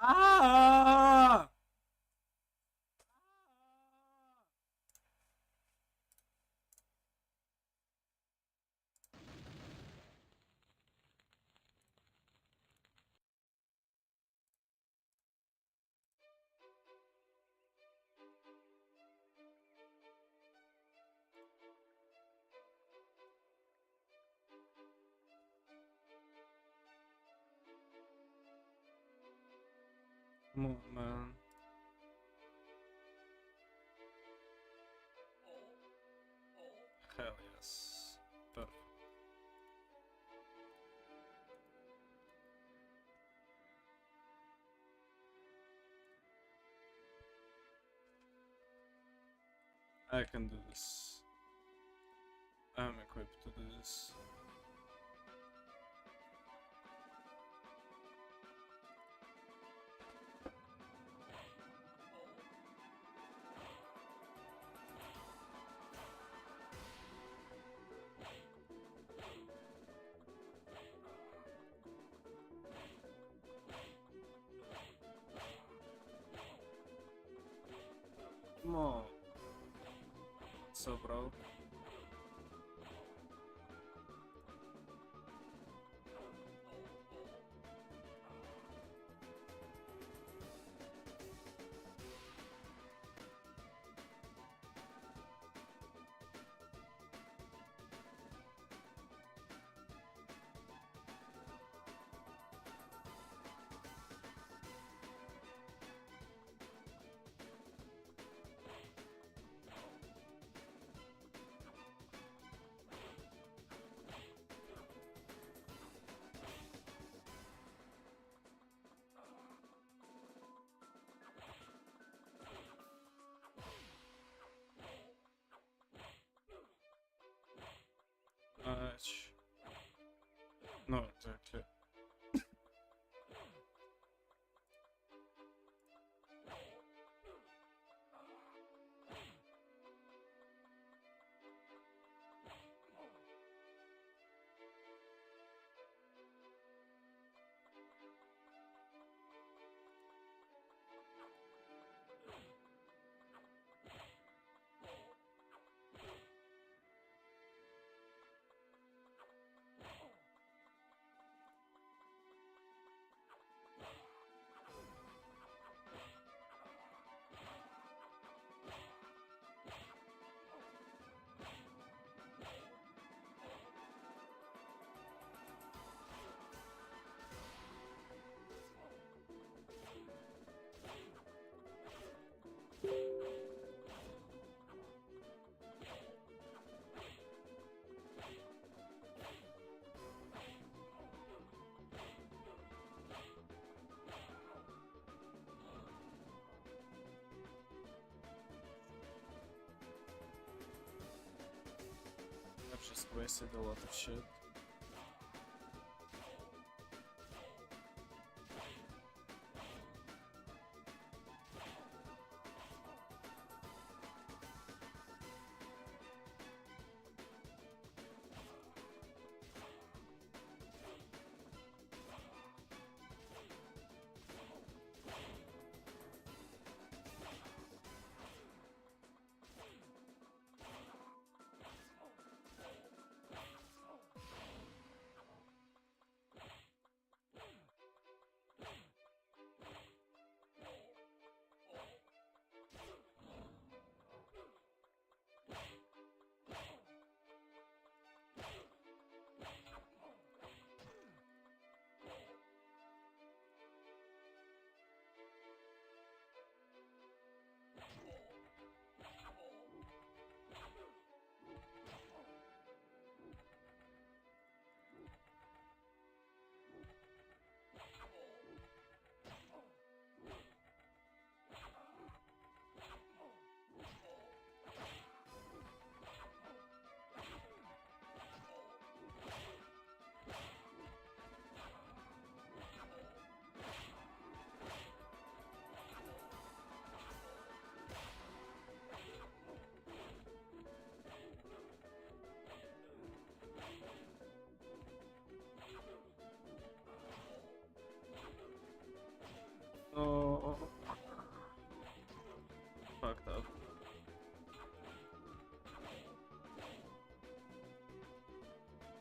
Ah! Come on, man. Hell yes. Perfect. I can do this. I'm equipped to do this. Come on. So, bro. No, exactly. I've just wasted a lot of shit.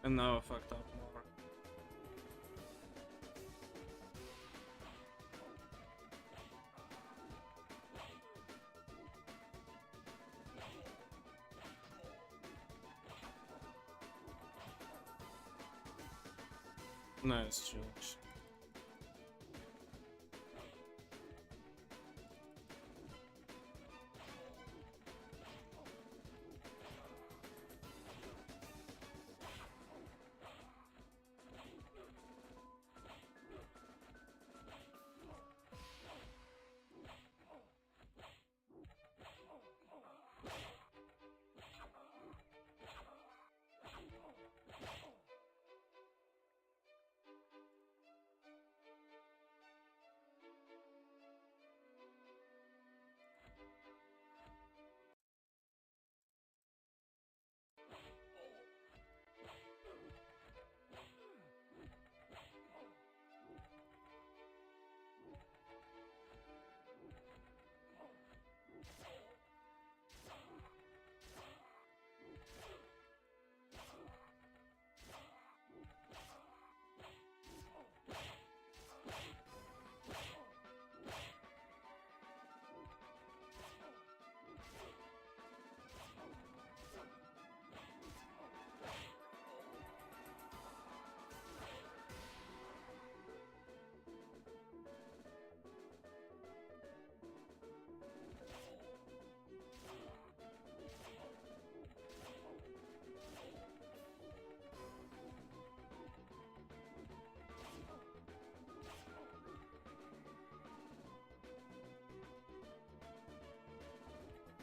And now I fucked up more. Nice, George.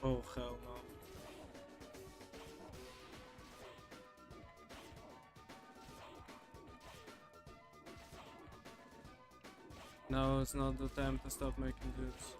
Oh hell no. Now it's not the time to stop making dudes.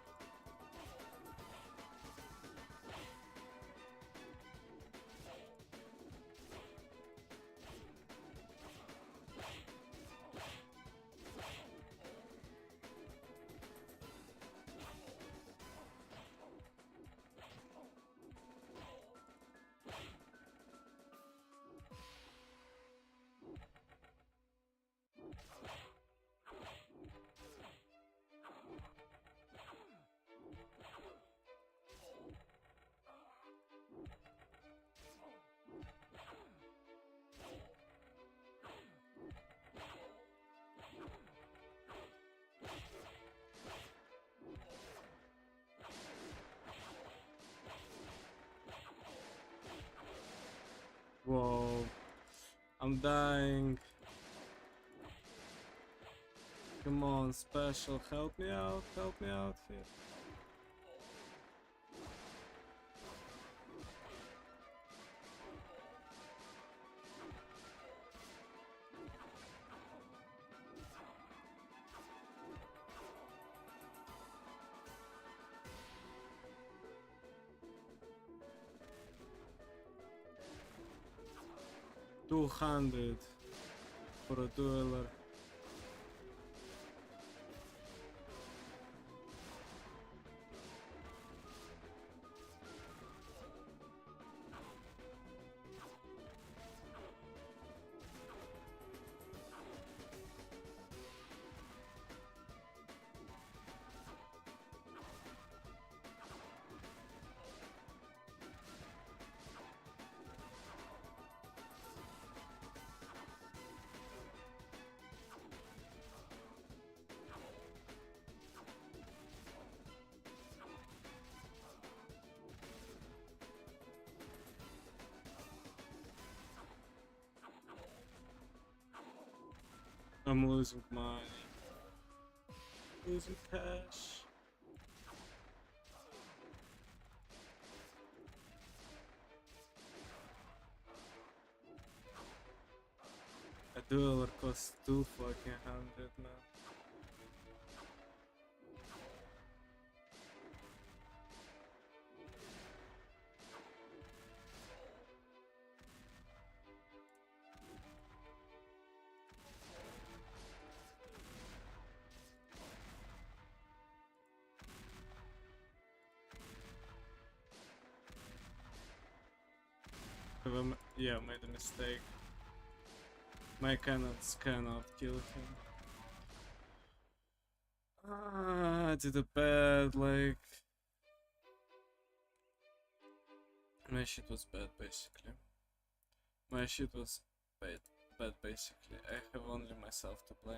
Whoa. I'm dying. Come on, special, help me out here. $200 for a dueler. I'm losing money. Losing cash. A dueler costs $2 fucking hundred now. Yeah, made a mistake. My cannons cannot kill him. I did a bad, like... My shit was bad, basically. My shit was bad, basically. I have only myself to blame.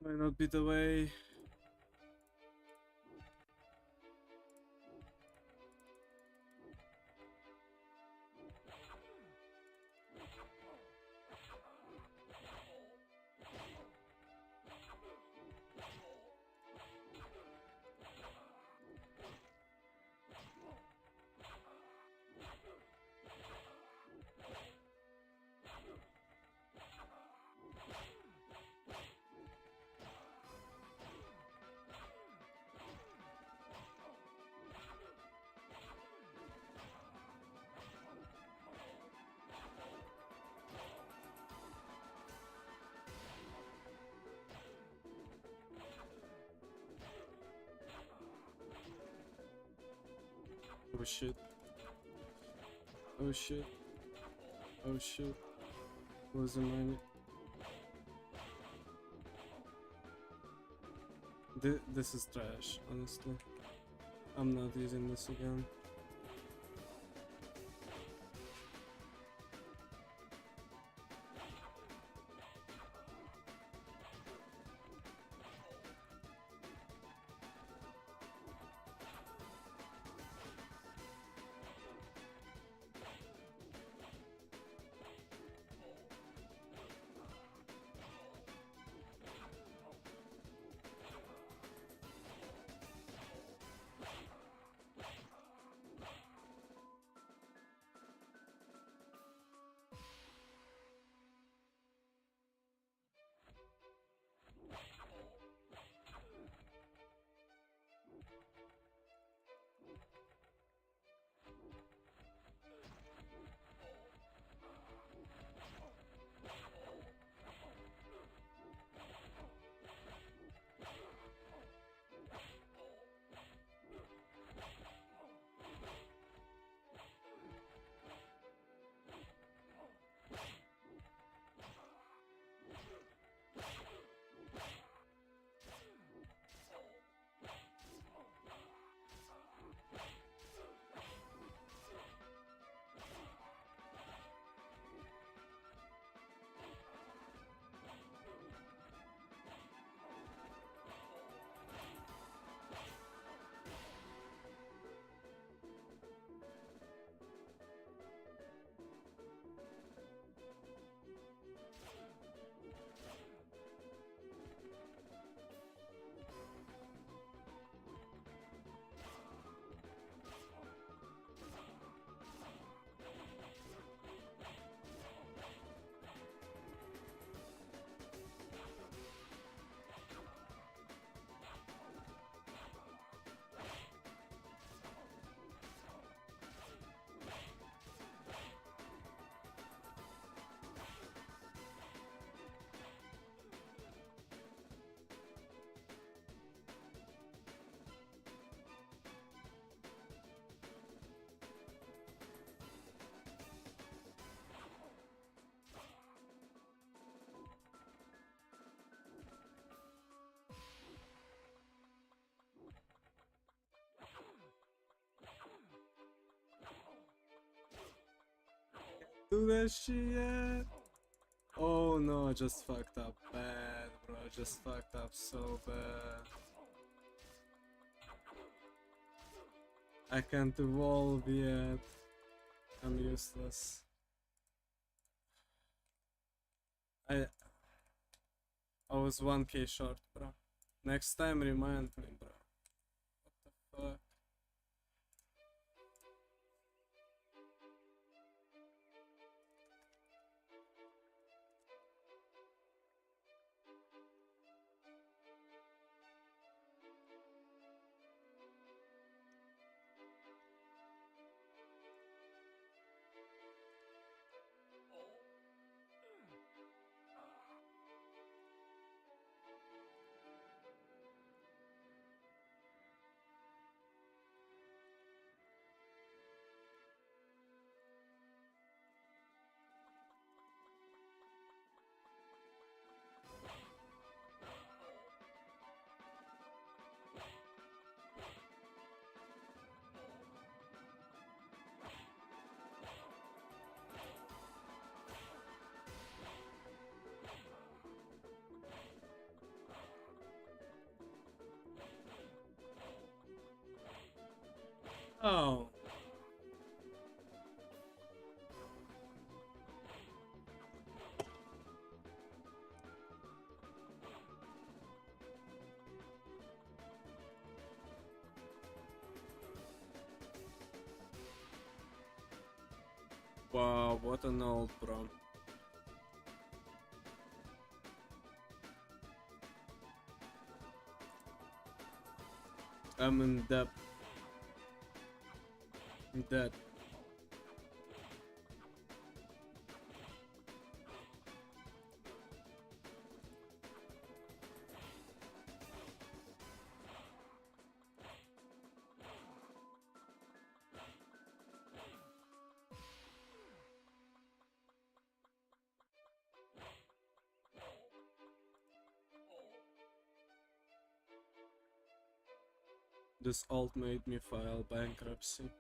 Might not be the way. Oh shit. Oh shit. Oh shit. Wasn't mine. This is trash, honestly. I'm not using this again. Do that shit. Oh no, I just fucked up bad, bro. I just fucked up so bad. I can't evolve yet. I'm useless. I was 1k short, bro. Next time remind me, bro. What the fuck? Oh. Wow, what an old bro. I'm in debt. Dead. This alt made me file bankruptcy.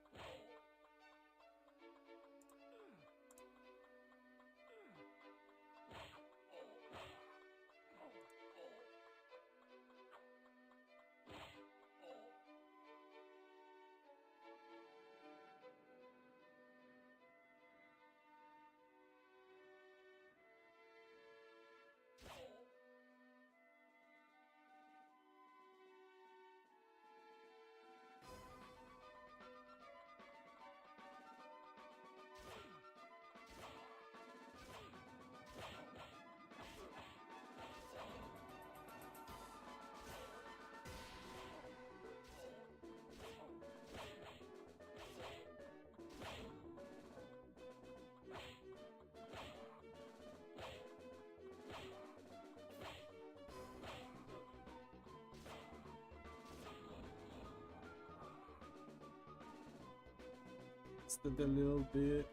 Instead a little bit.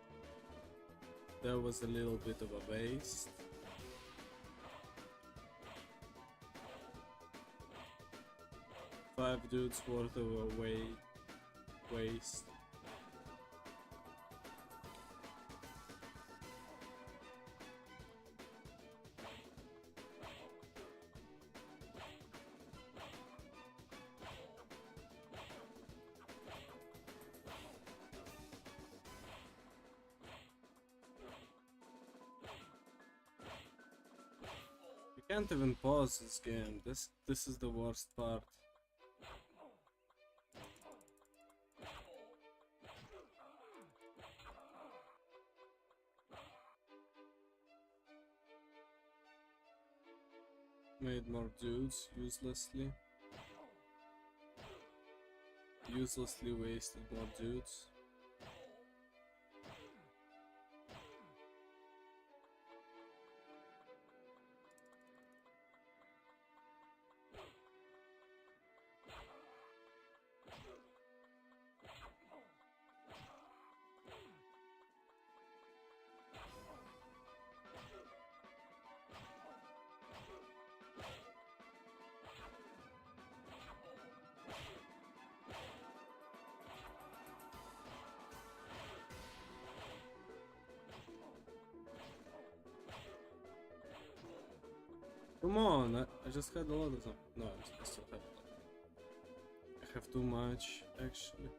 There was a little bit of a waste. Five dudes worth of a waste. You can't even pause this game. This is the worst part. Made more dudes uselessly. Uselessly wasted more dudes. Come on, I just had a lot of them. No, I still have. I have too much, actually.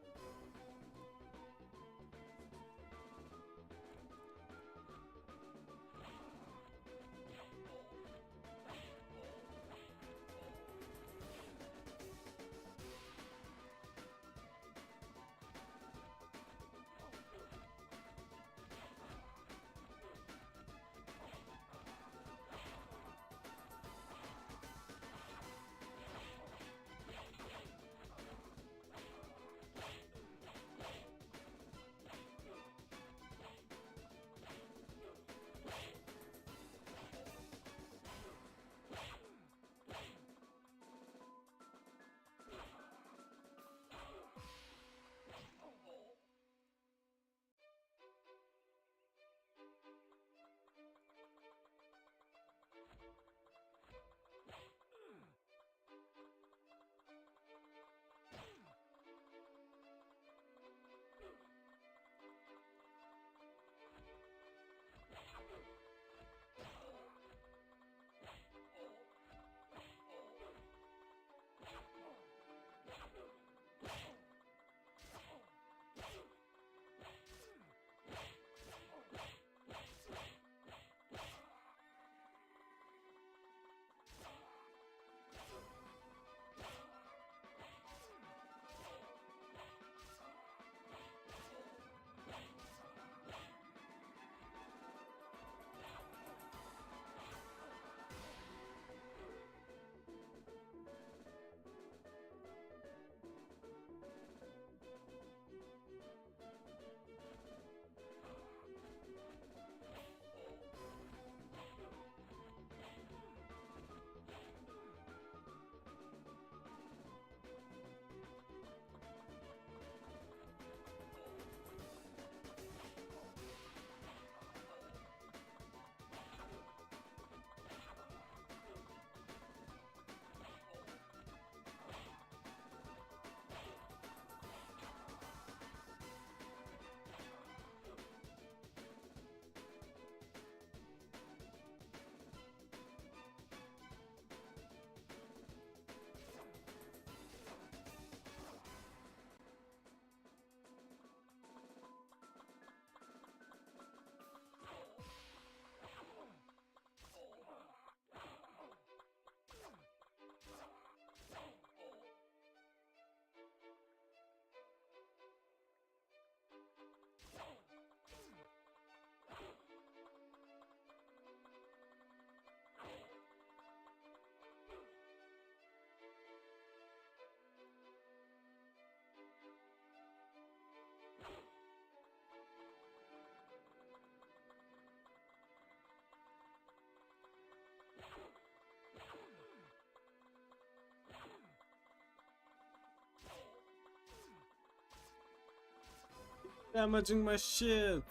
Damaging my shit.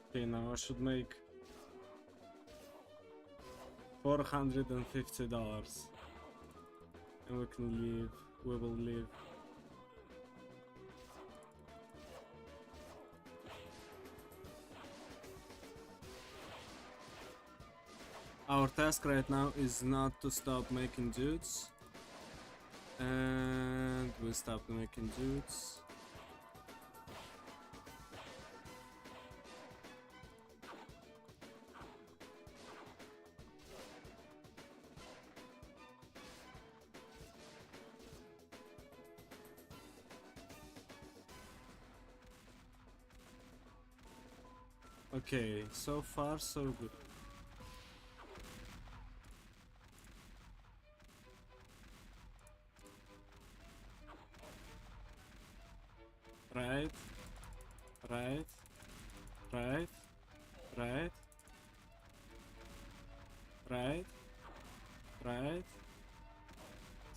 Okay, now I should make $450 and we can leave. We will leave. Our task right now is not to stop making dudes, and we stopped making dudes. Okay, so far so good. Right, right, right, right, right, right.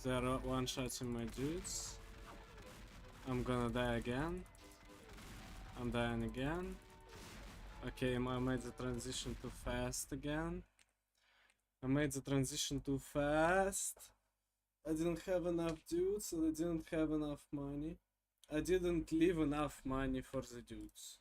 There are one-shotting my dudes. I'm gonna die again. I'm dying again. Okay, I made the transition too fast again. I made the transition too fast. I didn't have enough dudes and I didn't have enough money. I didn't leave enough money for the dudes.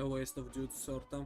a waste of dudes, sorta.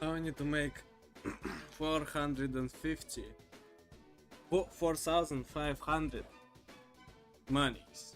Now I need to make 450 4,500 monies.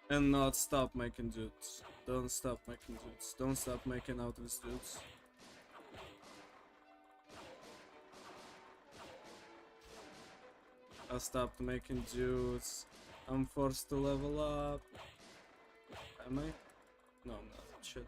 And not stop making dudes. Don't stop making dudes. Don't stop making out with dudes. I stopped making dudes. I'm forced to level up. Am I? No, I'm not. Shit.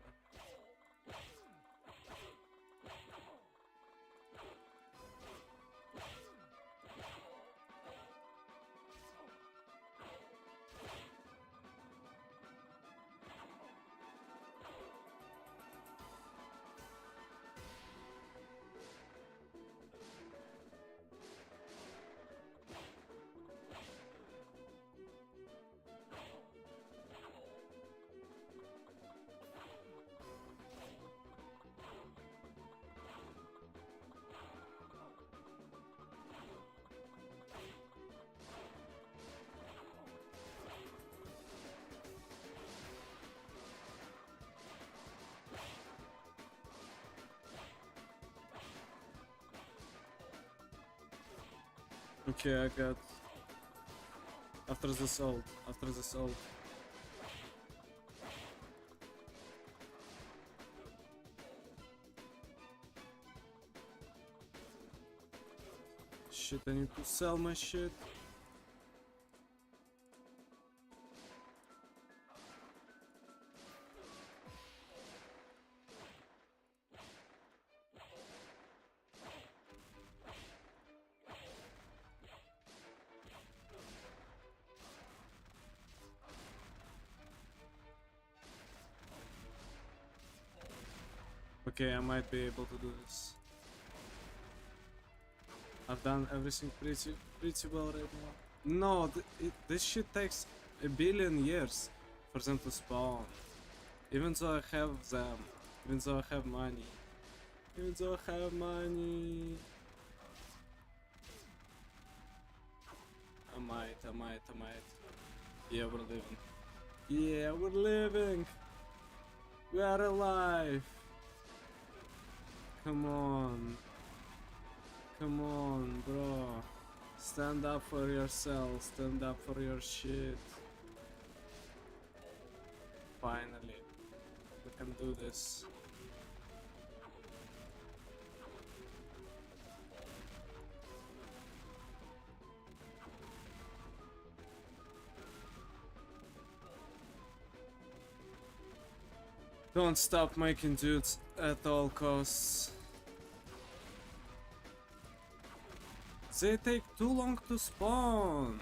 Okay, I got... After this ult. After this ult. Shit, I need to sell my shit. Okay, I might be able to do this. I've done everything pretty well right now. No, this shit takes a billion years for them to spawn. Even though I have them, even though I have money, even though I have money. I might. Yeah, we're living. Yeah, we're living. We are alive. Come on. Come on, bro. Stand up for yourself. Stand up for your shit. Finally. We can do this. Don't stop making dudes at all costs. They take too long to spawn.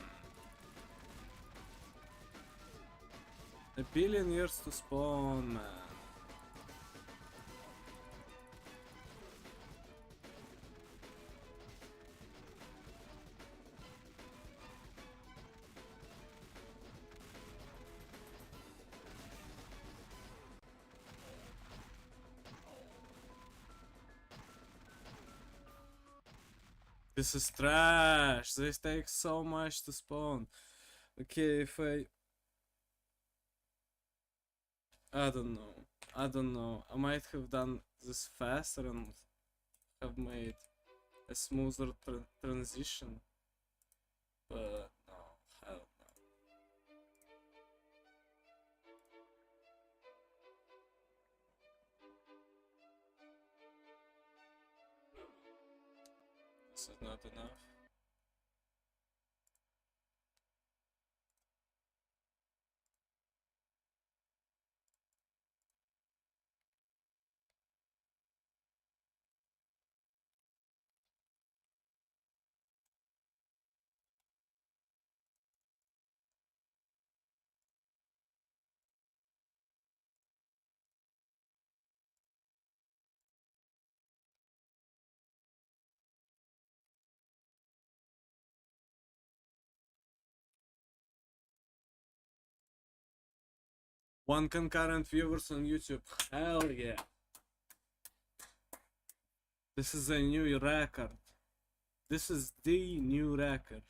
A billion years to spawn, man. This is trash. This takes so much to spawn. Okay, if I don't know. I don't know. I might have done this faster and have made a smoother transition. But no, hell no. This is not enough. One concurrent viewers on YouTube. Hell yeah. This is a new record. This is the new record.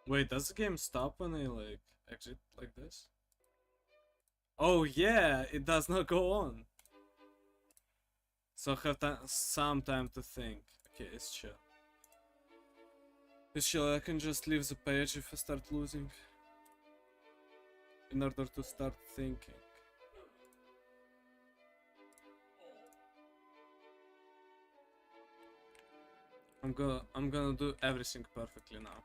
Wait, does the game stop when I like exit like this? Oh yeah, it does not go on. So I have some time to think. Okay, it's chill. It's chill, I can just leave the page if I start losing. In order to start thinking. I'm gonna do everything perfectly now.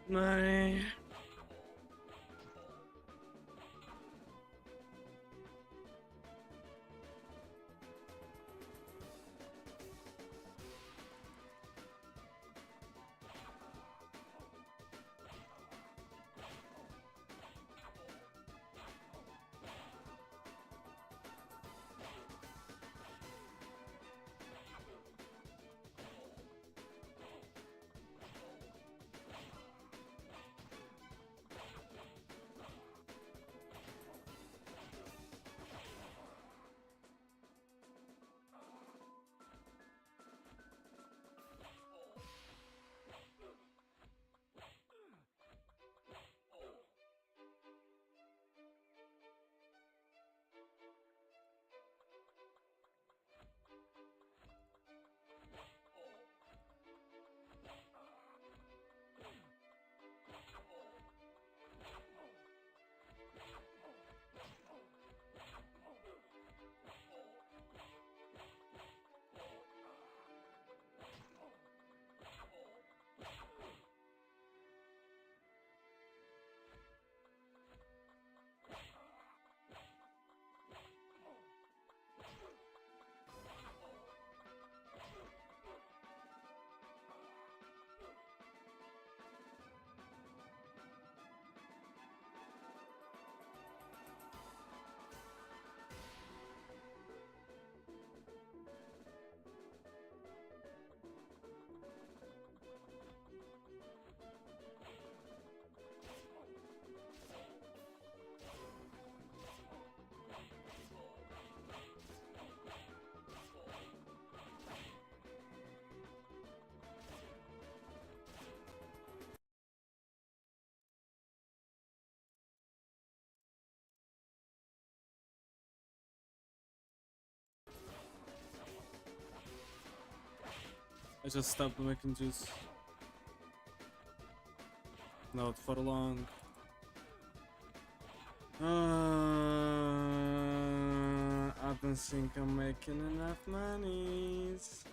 Money. I just stopped making juice. Not for long. I don't think I'm making enough monies.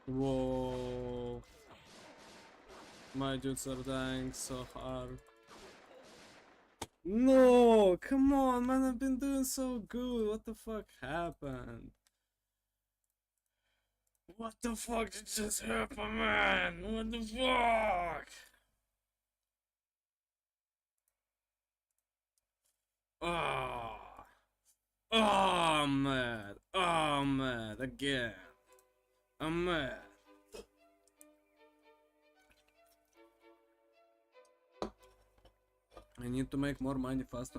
Whoa. My dudes are dying so hard. No, come on, man, I've been doing so good. What the fuck happened? What the fuck did just happen, man? What the fuck? Oh, oh, I'm mad. Oh, I'm mad again. I'm mad. I need to make more money faster.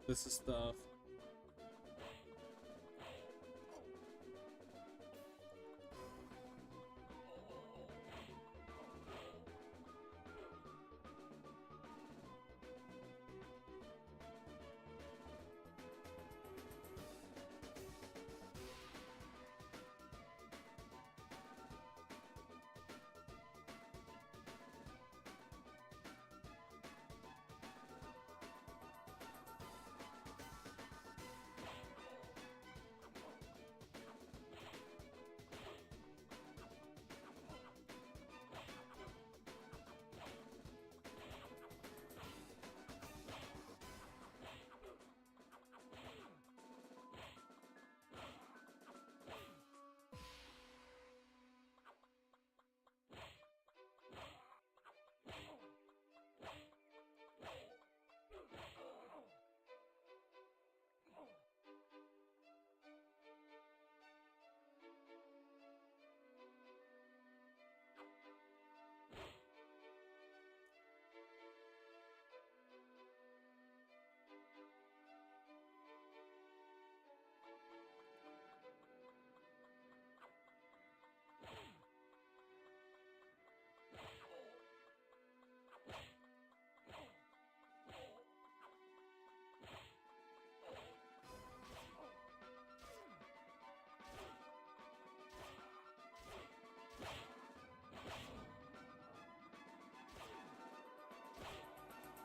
This is tough.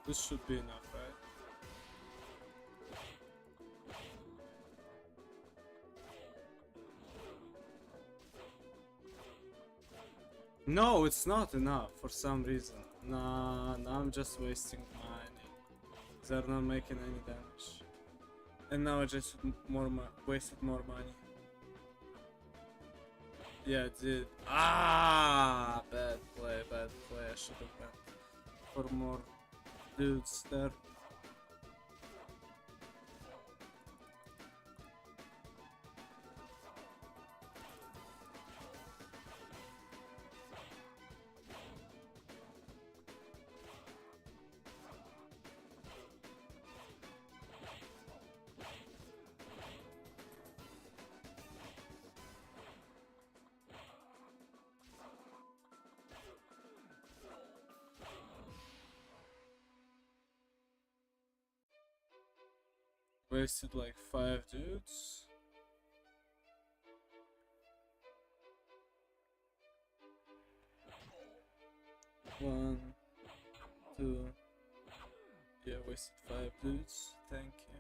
This should be enough, right? No, it's not enough for some reason. Nah, now I'm just wasting money. They're not making any damage. And now I just wasted more money. Yeah, it did. Ah, bad play, bad play. I should have went for more dudes there. Wasted like 5 dudes. One, two. Yeah, wasted 5 dudes. Thank you.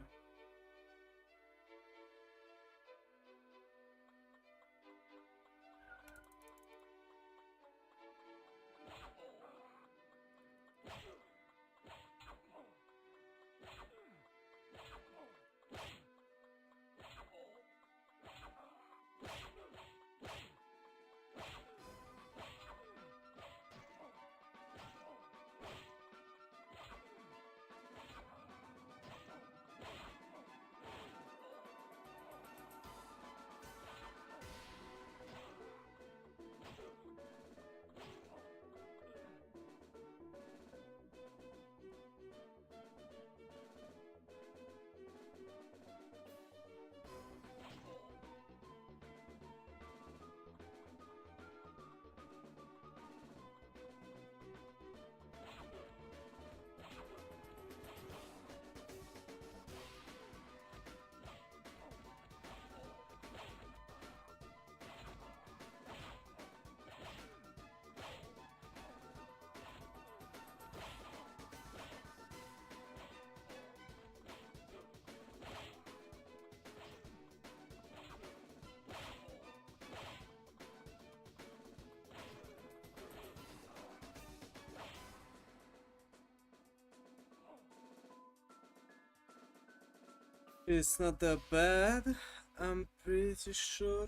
It's not that bad, I'm pretty sure.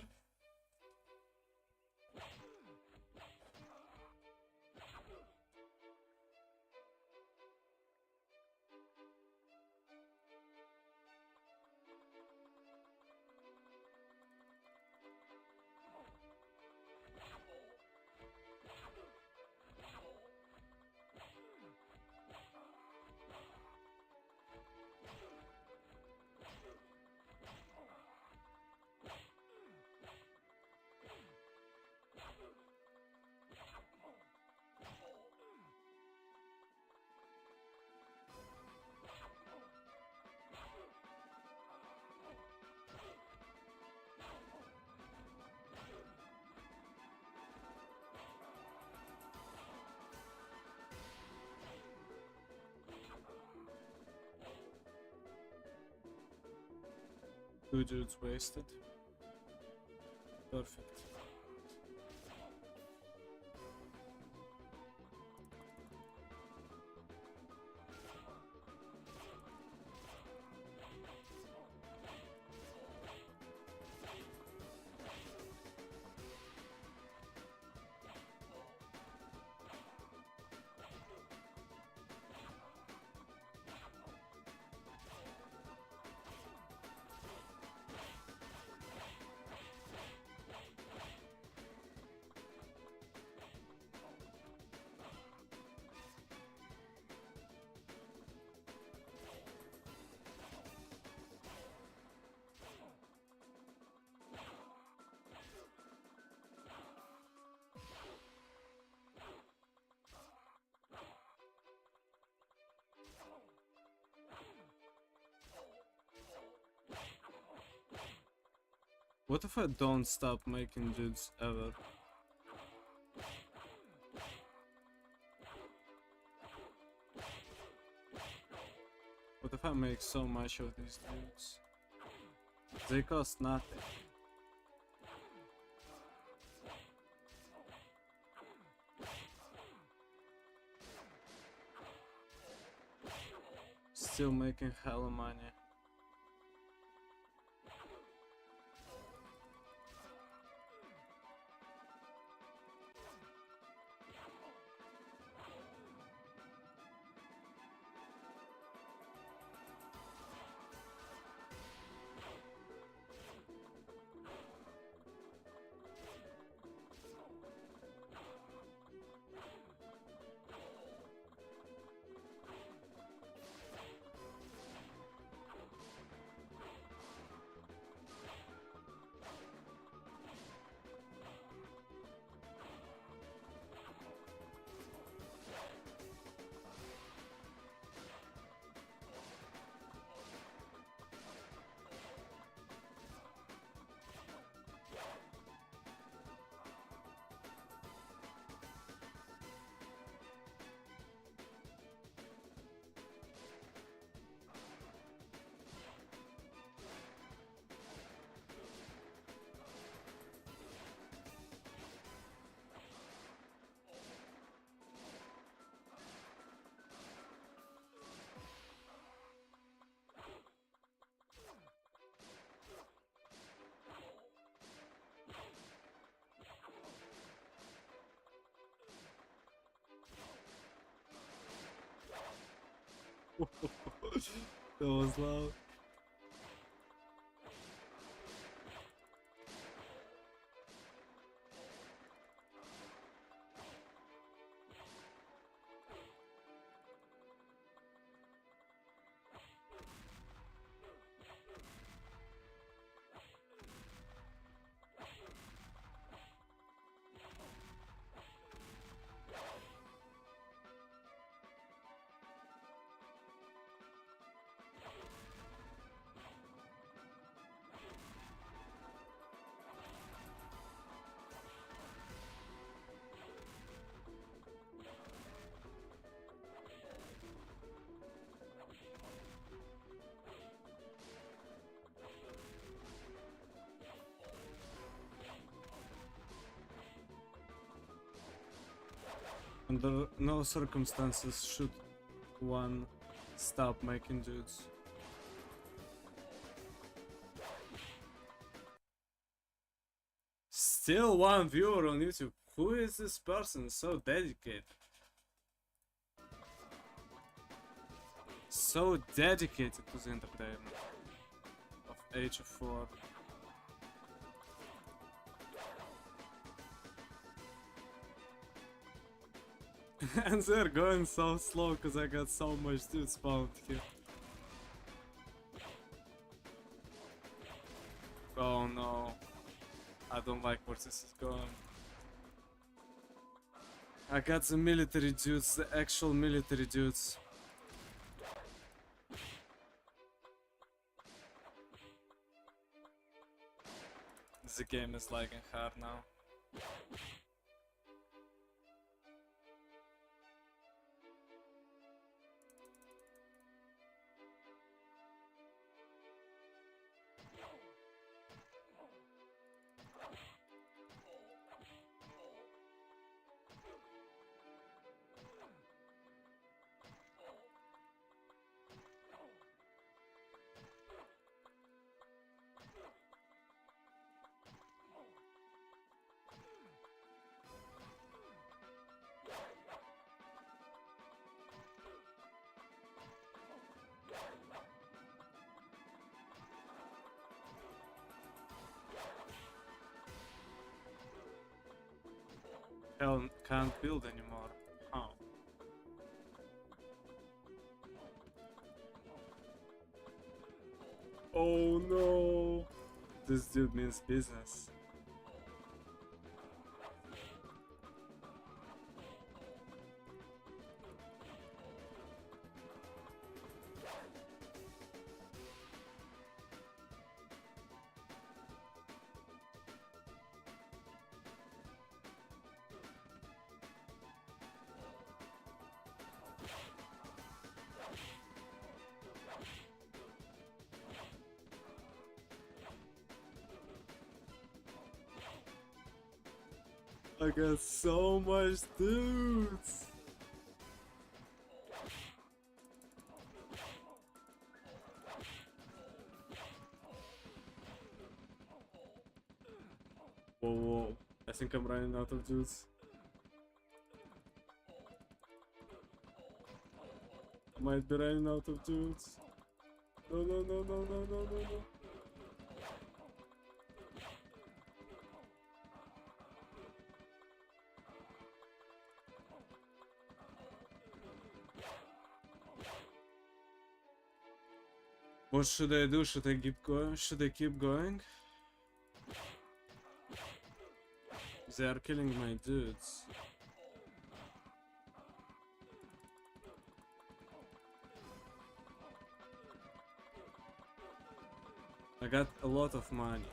Two dudes wasted. Perfect. What if I don't stop making dudes ever? I make so much of these dudes. They cost nothing. Still making hella money. That was loud. Under no circumstances should one stop making dudes. Still one viewer on YouTube. Who is this person? So dedicated. So dedicated to the entertainment of Age of 4. And they're going so slow because I got so much dude spawned here. Oh no. I don't like where this is going. I got the military dudes, the actual military dudes. The game is lagging hard now. Hell, can't build anymore. How? Oh no! This dude means business. I got so much dudes. Whoa, whoa. I think I'm running out of dudes. I might be running out of dudes. No, no, no, no, no, no, no, no. What should I do? Should I keep going? Should I keep going? They are killing my dudes. I got a lot of money.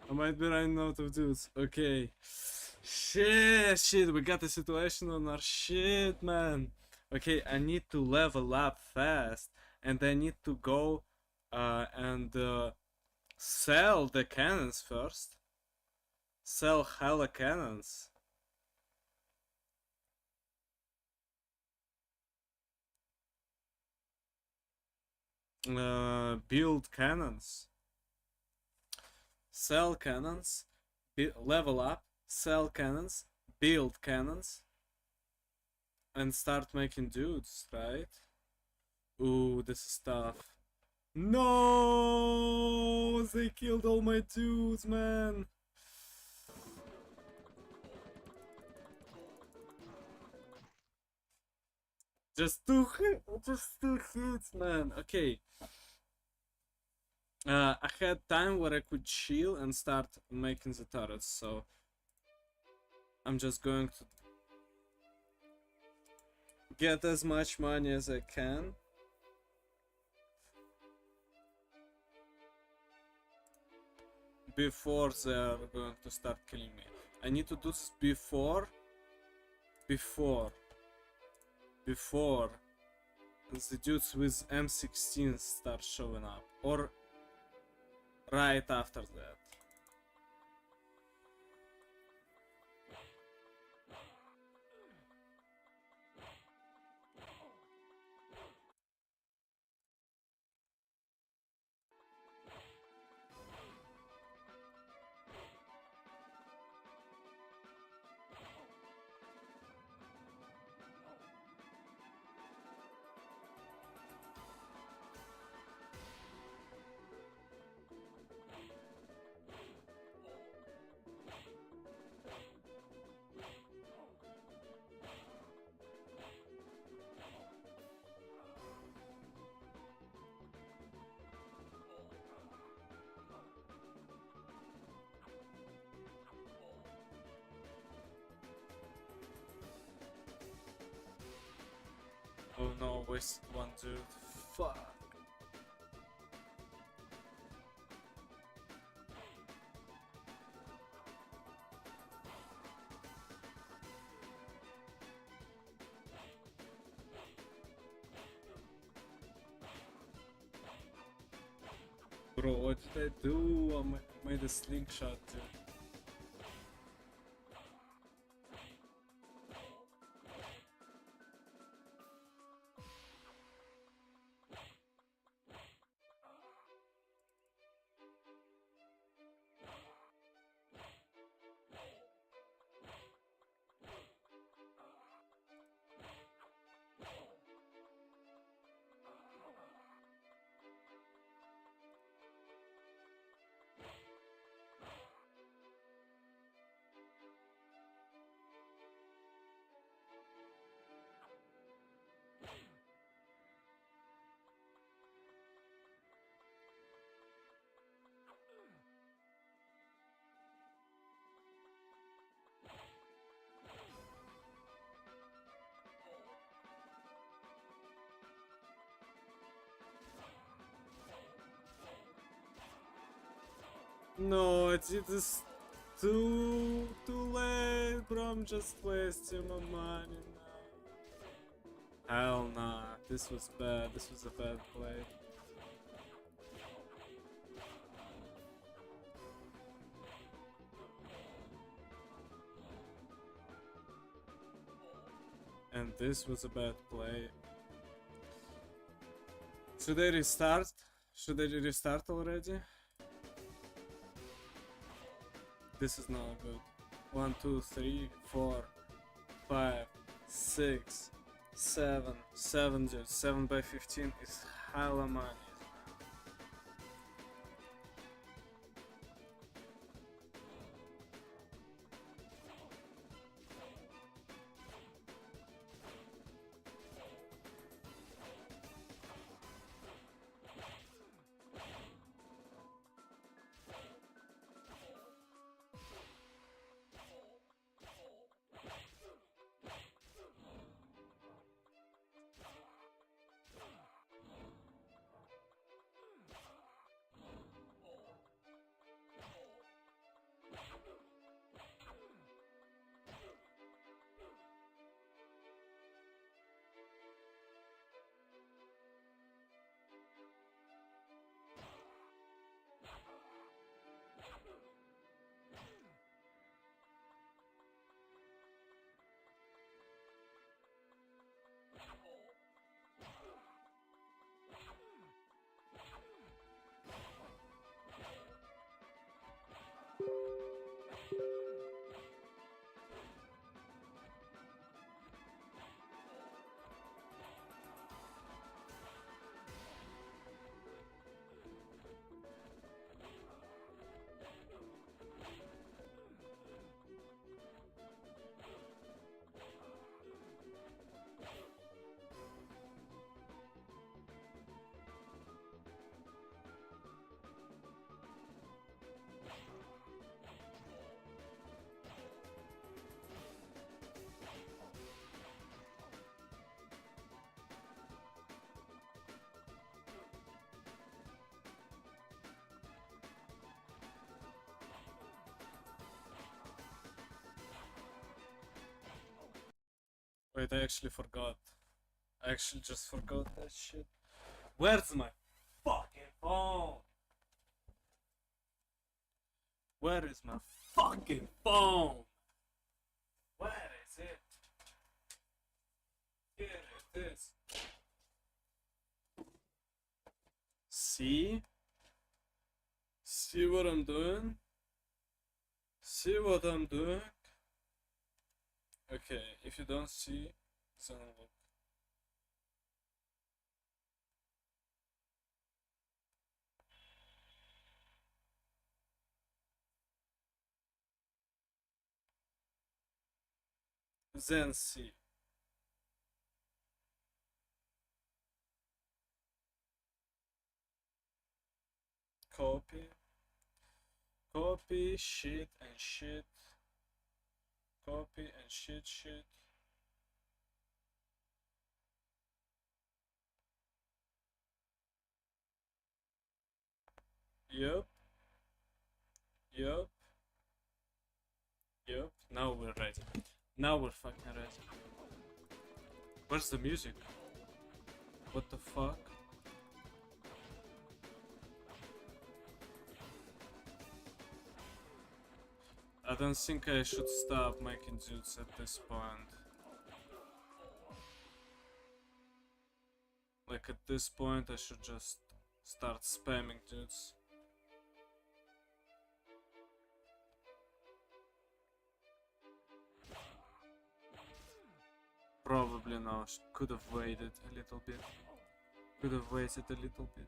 I might be running out of dudes. Okay. Shit, we got a situation on our shit, man. Okay, I need to level up fast, and I need to go and sell the cannons first. Sell hella cannons. Build cannons. Sell cannons. Level up. Sell cannons. Build cannons. And start making dudes, right? Ooh, this is tough. No! They killed all my dudes, man! Just two hits, man. Okay. I had time where I could chill and start making the turrets, so I'm just going to get as much money as I can. Before they're going to start killing me. I need to do this before the dudes with M16 start showing up, or right after that. Oh no, wasted one dude. Fuck. Bro, what did I do? I made a slingshot, dude. No, it is too late, bro. I'm just wasting my money now. Hell nah. This was bad. This was a bad play. And this was a bad play. Should I restart? Should I restart already? This is not good. 1, 2, 3, 4, 5, 6, 7, 7 dude. 7 by 15 is hella money. Wait, I actually forgot. I actually just forgot that shit. Where's my fucking phone? Where is my fucking phone? Where is it? Here it is. See? See what I'm doing? See what I'm doing? Okay, if you don't see, then look. Then see. Copy. Copy, shit and shit. Copy and shit. Yup. Yup. Yup. Now we're ready. Now we're fucking ready. Where's the music? What the fuck? I don't think I should stop making dudes at this point. Like at this point I should just start spamming dudes. Probably no, could have waited a little bit. Could have waited a little bit.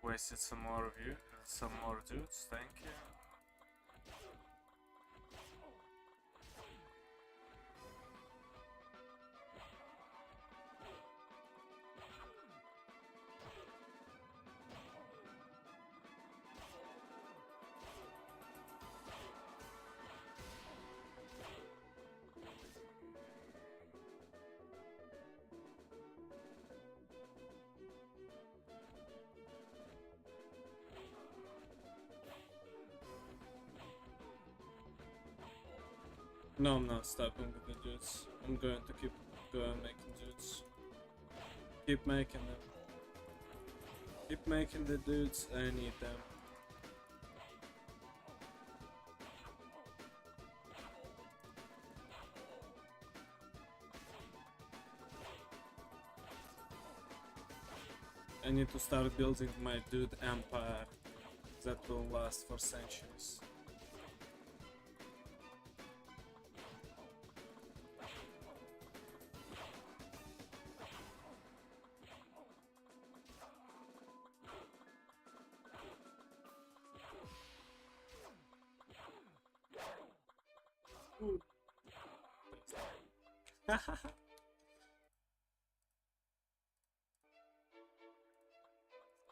Wasted some more of you, some more dudes, thank you. No, I'm not stopping with the dudes. I'm going to keep going making dudes. Keep making them. Keep making the dudes, I need them. I need to start building my dude empire that will last for centuries.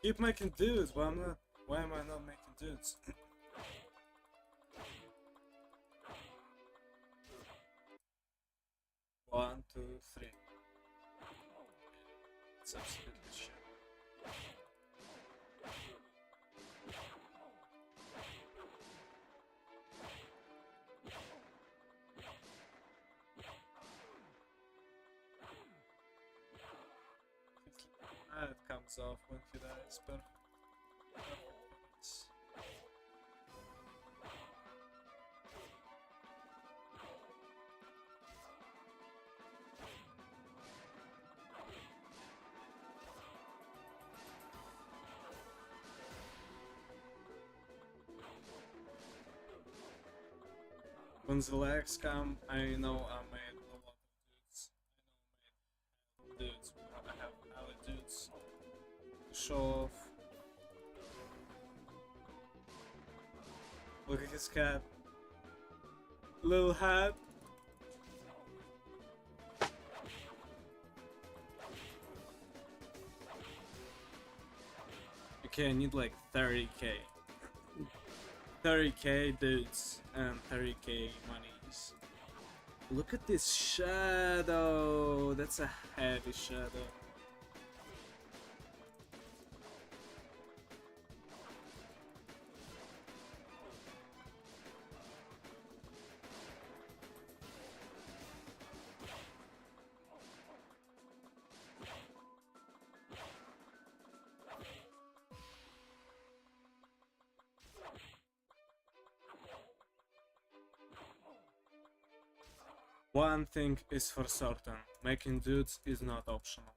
Keep making dudes, why am I not making dudes? One, two, three. It's absolutely shit. It comes off when he dies, perfect. When the legs come, I know I made a lot of dudes. I know I made dudes. I have other dudes to show off. Look at his cat. Little hat. Okay, I need like 30k. 30k dudes and 30k monies. Look at this shadow. That's a heavy shadow. One thing is for certain, making dudes is not optional.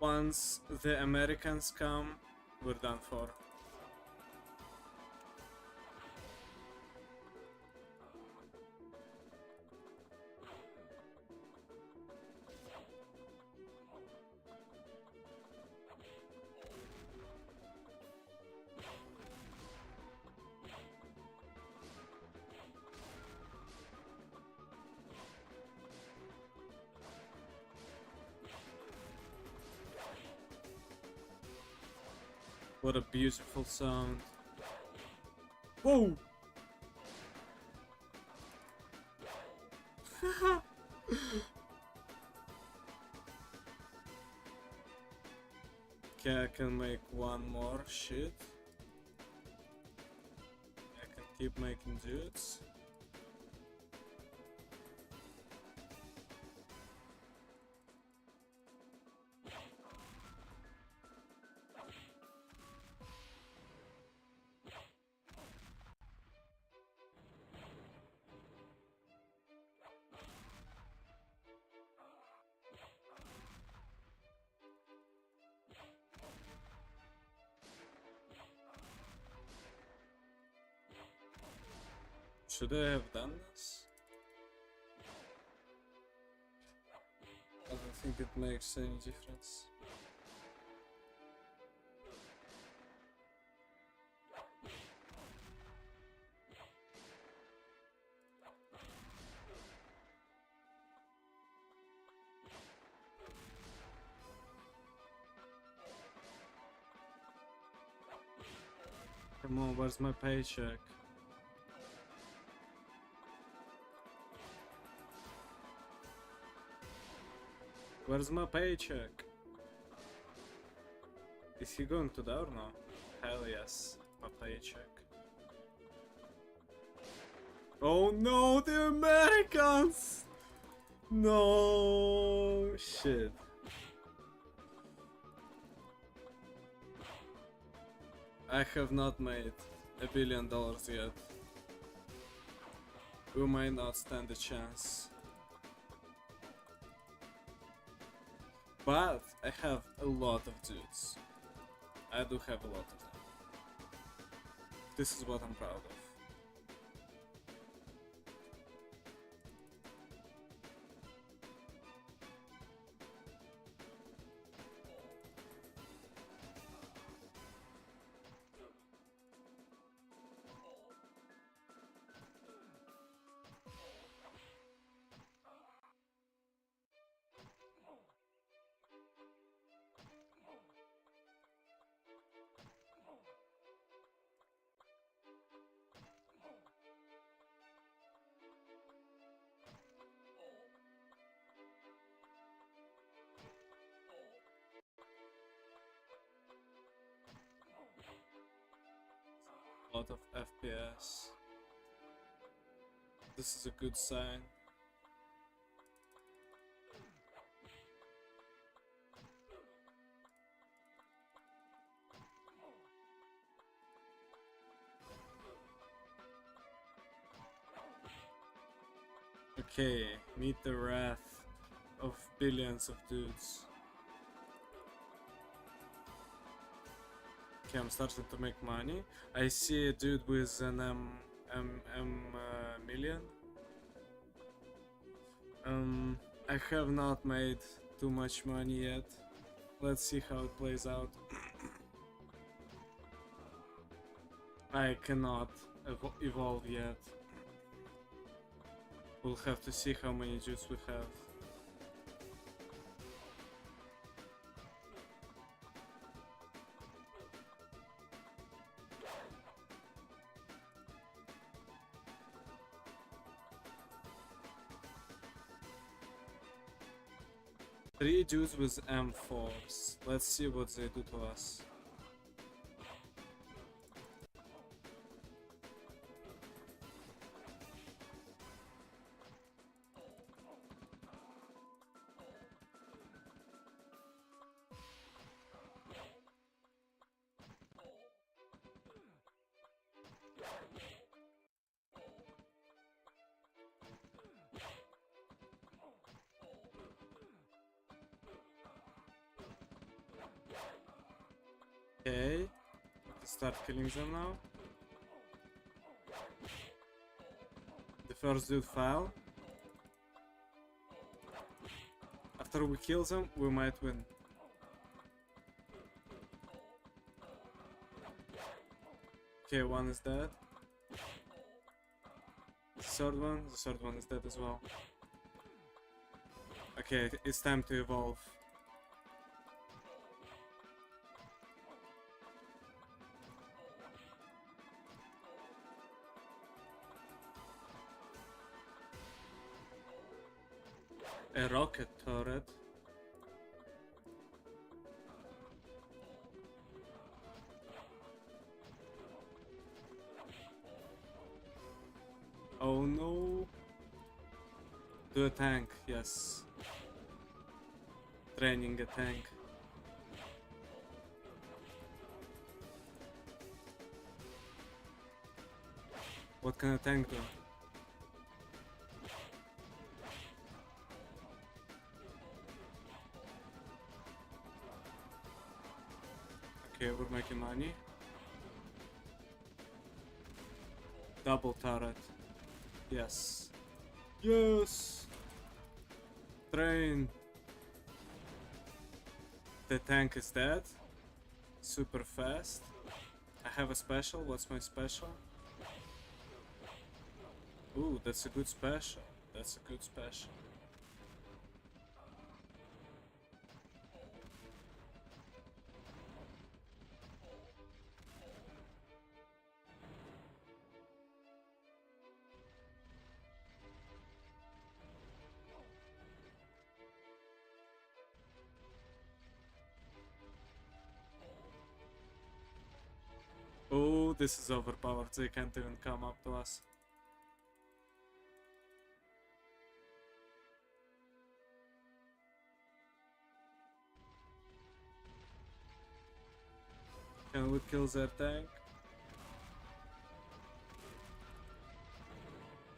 Once the Americans come, we're done for. What a beautiful sound. Whoa! Okay, I can make one more shit. I can keep making dudes. Should I have done this? I don't think it makes any difference. Come on, where's my paycheck? Where's my paycheck? Is he going to die or no? Hell yes, my paycheck. Oh no, the Americans! No shit. I have not made $1 billion yet. We might not stand a chance. But I have a lot of dudes. I do have a lot of them. This is what I'm proud of. A lot of FPS. This is a good sign. Okay, meet the wrath of billions of dudes. Okay, I'm starting to make money. I see a dude with an million. I have not made too much money yet. Let's see how it plays out. I cannot evolve yet. We'll have to see how many dudes we have. Three dudes with M4s. Let's see what they do to us. Okay, let's start killing them now. The first dude fell. After we kill them, we might win. Okay, one is dead. The third one is dead as well. Okay, it's time to evolve. A rocket turret. Oh no. Do a tank, yes. Training a tank. What can a tank do? Okay, we're making money. Double turret. Yes. Yes! Train! The tank is dead. Super fast. I have a special. What's my special? Ooh, that's a good special. That's a good special. this is overpowered, they can't even come up to us. Can we kill their tank?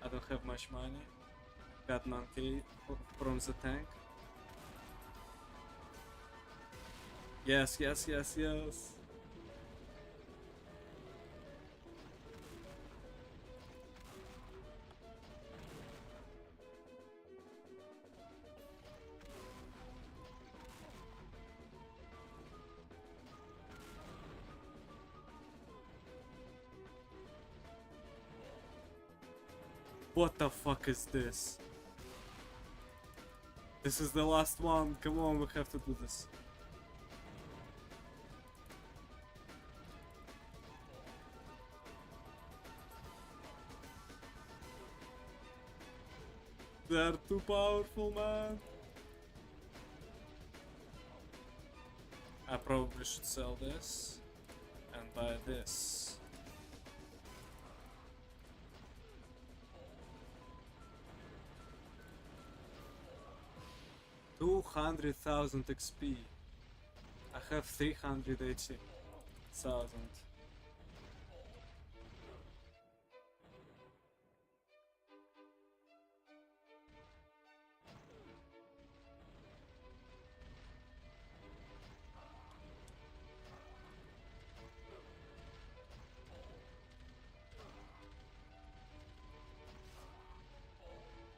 I don't have much money. Got 9k from the tank. Yes, yes, yes, yes. What the fuck is this? This is the last one. Come on, we have to do this. They're too powerful, man. I probably should sell this and buy this. $200,000 XP. I have 380,000.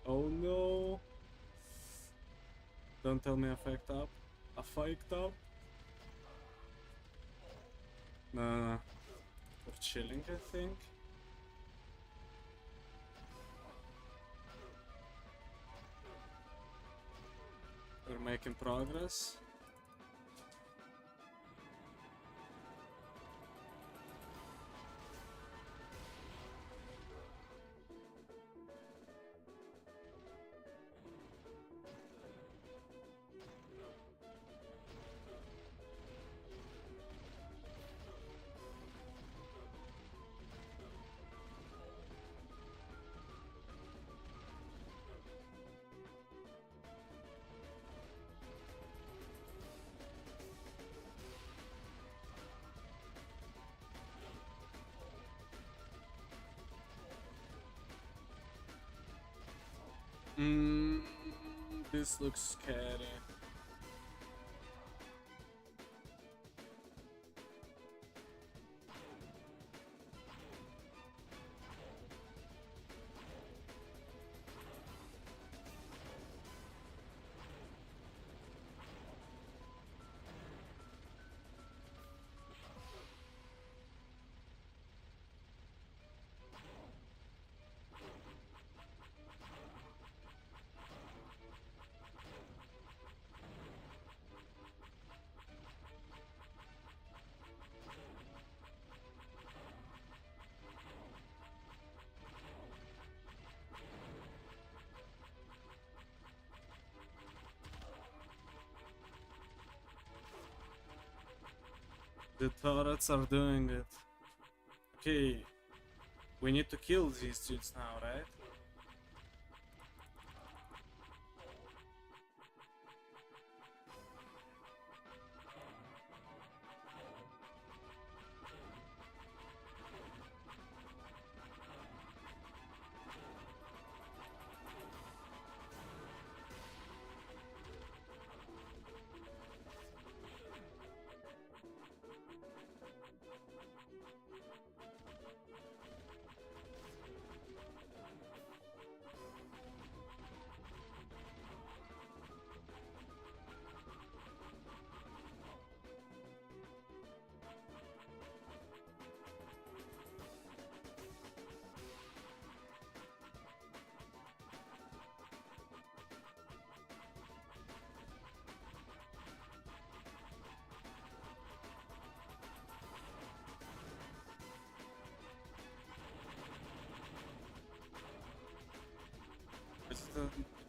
Oh no! Don't tell me I fucked up. I fucked up? No, no, no. We're chilling, I think. We're making progress. This looks scary. The turrets are doing it. Okay, we need to kill these dudes now, right?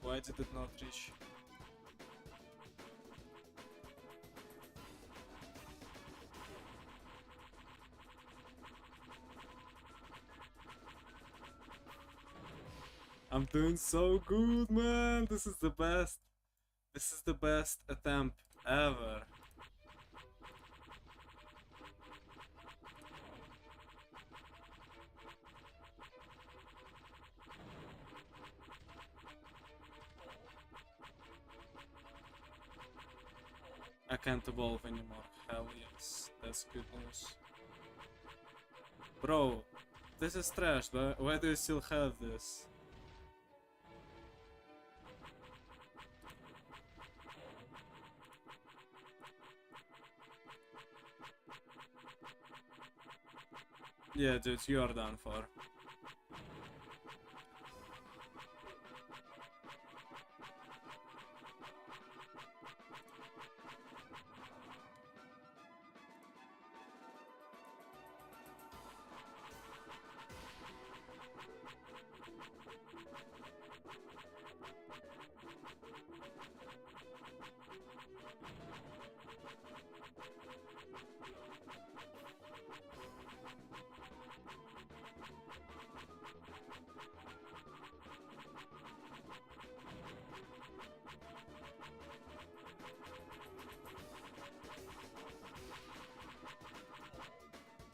Why did it not reach? I'm doing so good, man. This is the best. This is the best attempt ever. I can't evolve anymore. Hell yes, that's good news. Bro, this is trash. Why do you still have this? Yeah, dude, you are done for.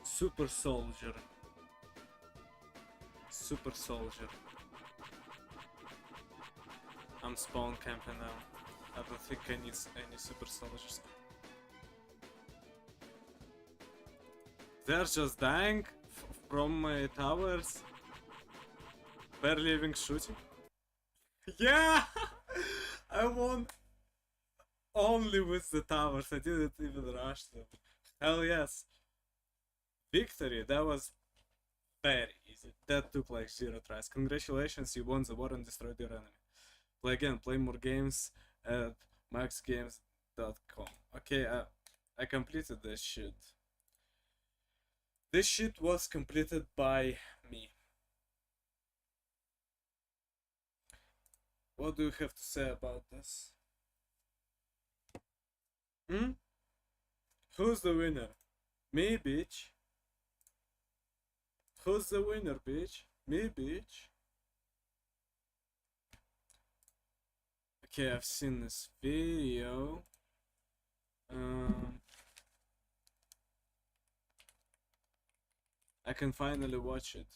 Super soldier. Super soldier. I'm spawn camping now. I don't think I need any super soldiers. They're just dying from my towers. Barely even shooting. Yeah! I won only with the towers. I didn't even rush them. Hell yes. Victory, that was very easy. That took like 0 tries. Congratulations, you won the war and destroyed your enemy. Play again, play more games at maxgames.com. Okay, I completed this shit. This shit was completed by me. What do you have to say about this? Who's the winner? Me, bitch. Who's the winner, bitch? Me, bitch. Okay, I've seen this video. I can finally watch it.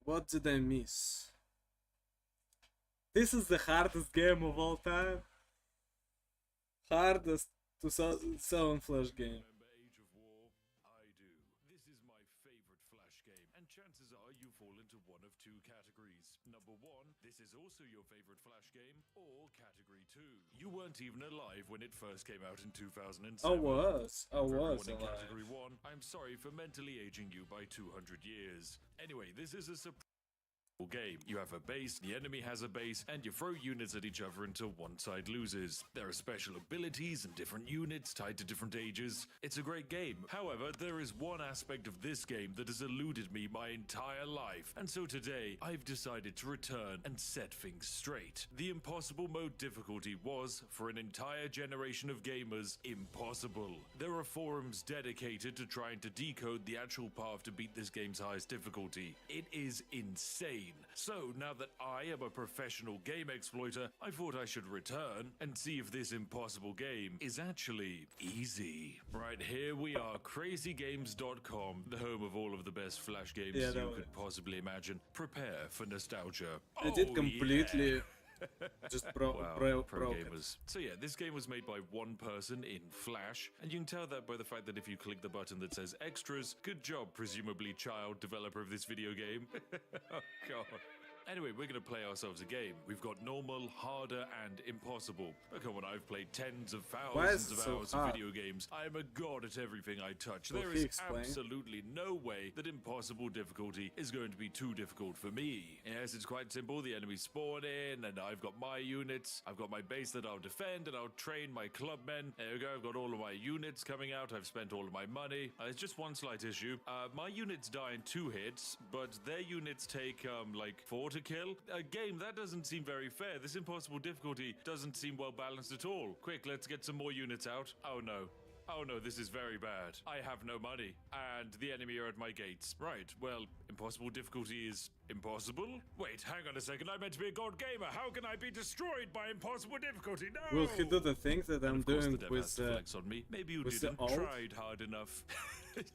What did I miss? This is the hardest game of all time. Hardest 2007 Flash game. Remember Age of War? I do. This is my favorite Flash game, and chances are you fall into one of two categories. Number one, this is also your favorite Flash game, or category two. You weren't even alive when it first came out in 2007. I was alive. alive. Category one, I'm sorry for mentally aging you by 200 years. Anyway, this is a surprise game. You have a base, the enemy has a base, and you throw units at each other until one side loses. There are special abilities and different units tied to different ages. It's a great game. However, there is one aspect of this game that has eluded me my entire life, and so today I've decided to return and set things straight. The impossible mode difficulty was, for an entire generation of gamers, impossible. There are forums dedicated to trying to decode the actual path to beat this game's highest difficulty. It is insane. So, now that I am a professional game exploiter, I thought I should return and see if this impossible game is actually easy. Right, here we are, crazygames.com, the home of all of the best Flash games you could possibly imagine. Prepare for nostalgia. I did completely just pro gamers. So yeah, this game was made by one person in Flash, and you can tell that by the fact that if you click the button that says extras, good job, presumably child developer of this video game. Oh god. Anyway, we're gonna play ourselves a game. We've got normal, harder, and impossible. But come on, I've played tens of thousands of hours of video games. I am a god at everything I touch. There is absolutely no way that impossible difficulty is going to be too difficult for me. Yes, it's quite simple. The enemies spawn in, and I've got my units. I've got my base that I'll defend, and I'll train my clubmen. There we go, I've got all of my units coming out. I've spent all of my money. There's just one slight issue. My units die in 2 hits, but their units take, like 4 to kill. A game that doesn't seem very fair. This impossible difficulty doesn't seem well balanced at all. Quick, let's get some more units out. Oh no. Oh no, this is very bad. I have no money, and the enemy are at my gates. Right, well, impossible difficulty is impossible? Wait, hang on a second, I meant to be a god gamer. How can I be destroyed by impossible difficulty? No! Will he do the things that I'm Of course, doing the dev with has to flex on me. Maybe you with the didn't ult? tried hard enough.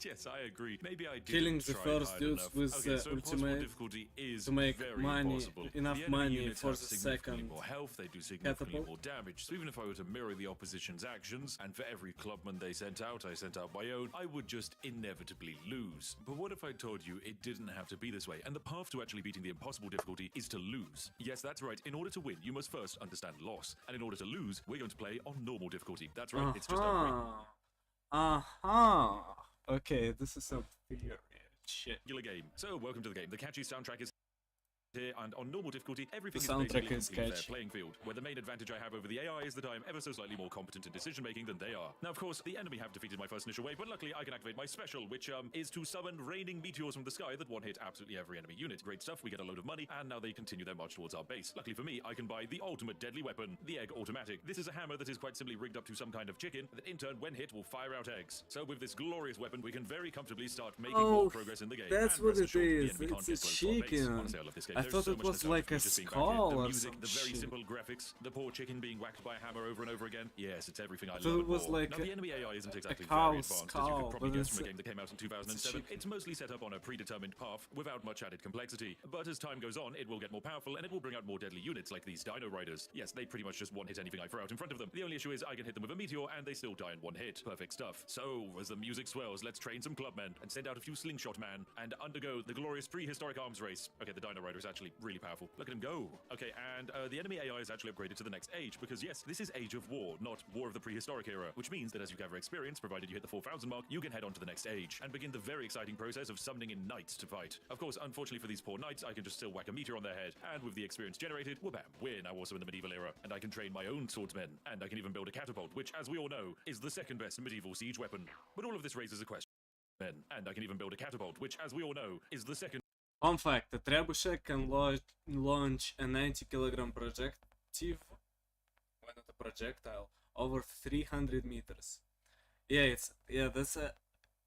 Yes, I agree. Maybe I didn't killing the try first hard dudes enough. with Okay, so impossible ultimate difficulty is to make very money, impossible. enough The enemy money units for have the significantly second more health, they do significantly catapult. more damage. So even if I were to mirror the opposition's actions, and for every clubman they sent out, I sent out my own, I would just inevitably lose. But what if I told you it didn't have to be this way, and the path to actually beating the impossible difficulty is to lose? Yes, that's right. In order to win, you must first understand loss. And in order to lose, we're going to play on normal difficulty. That's right, it's just Okay, this is some theory shit. game. So welcome to the game. The catchy soundtrack is here, and on normal difficulty, everything The is basically soundtrack is a complete fair catchy. playing field, where the main advantage I have over the AI is that I am ever so slightly more competent in decision making than they are. Now, of course, the enemy have defeated my first initial wave, but luckily I can activate my special, which is to summon raining meteors from the sky that one-hit absolutely every enemy unit. Great stuff, we get a load of money, and now they continue their march towards our base. Luckily for me, I can buy the ultimate deadly weapon, the Egg Automatic. This is a hammer that is quite simply rigged up to some kind of chicken that in turn, when hit, will fire out eggs. So with this glorious weapon, we can very comfortably start making more progress in the game. That's And what rest it assured, the is. enemy can't It's get a close to our base. chicken. Honestly, I love this game. I There's thought so it much was nostalgia like for a just being back skull here. The or music, some the very shit. simple graphics, the poor chicken being whacked by a hammer over and over again. Yes, it's everything I So love it and was more. like now, the enemy AI isn't exactly cow very advanced, as you skull, could probably but guess it's from a a- game that came out in it's a 2007. chicken. It's mostly set up on a predetermined path without much added complexity. But as time goes on, it will get more powerful and it will bring out more deadly units like these Dino Riders. Yes, they pretty much just one-hit anything I throw out in front of them. The only issue is I can hit them with a meteor and they still die in one hit. Perfect stuff. So, as the music swells, let's train some clubmen and send out a few slingshot man and undergo the glorious prehistoric arms race. Okay, the Dino Rider is actually really powerful. Look at him go. Okay, and the enemy AI is actually upgraded to the next age because yes, this is Age of War, not War of the Prehistoric Era, which means that as you gather experience, provided you hit the 4,000 mark, you can head on to the next age and begin the very exciting process of summoning in knights to fight. Of course, unfortunately for these poor knights, I can just still whack a meteor on their head, and with the experience generated, wha-bam, we're now also in the medieval era, and I can train my own swordsmen, and I can even build a catapult, which, as we all know, is the second best medieval siege weapon. But all of this raises a question. And I can even build a catapult, which, as we all know, is the second Fun fact, the trebuchet can launch a 90-kilogram projectile, well, not a projectile, over 300 meters.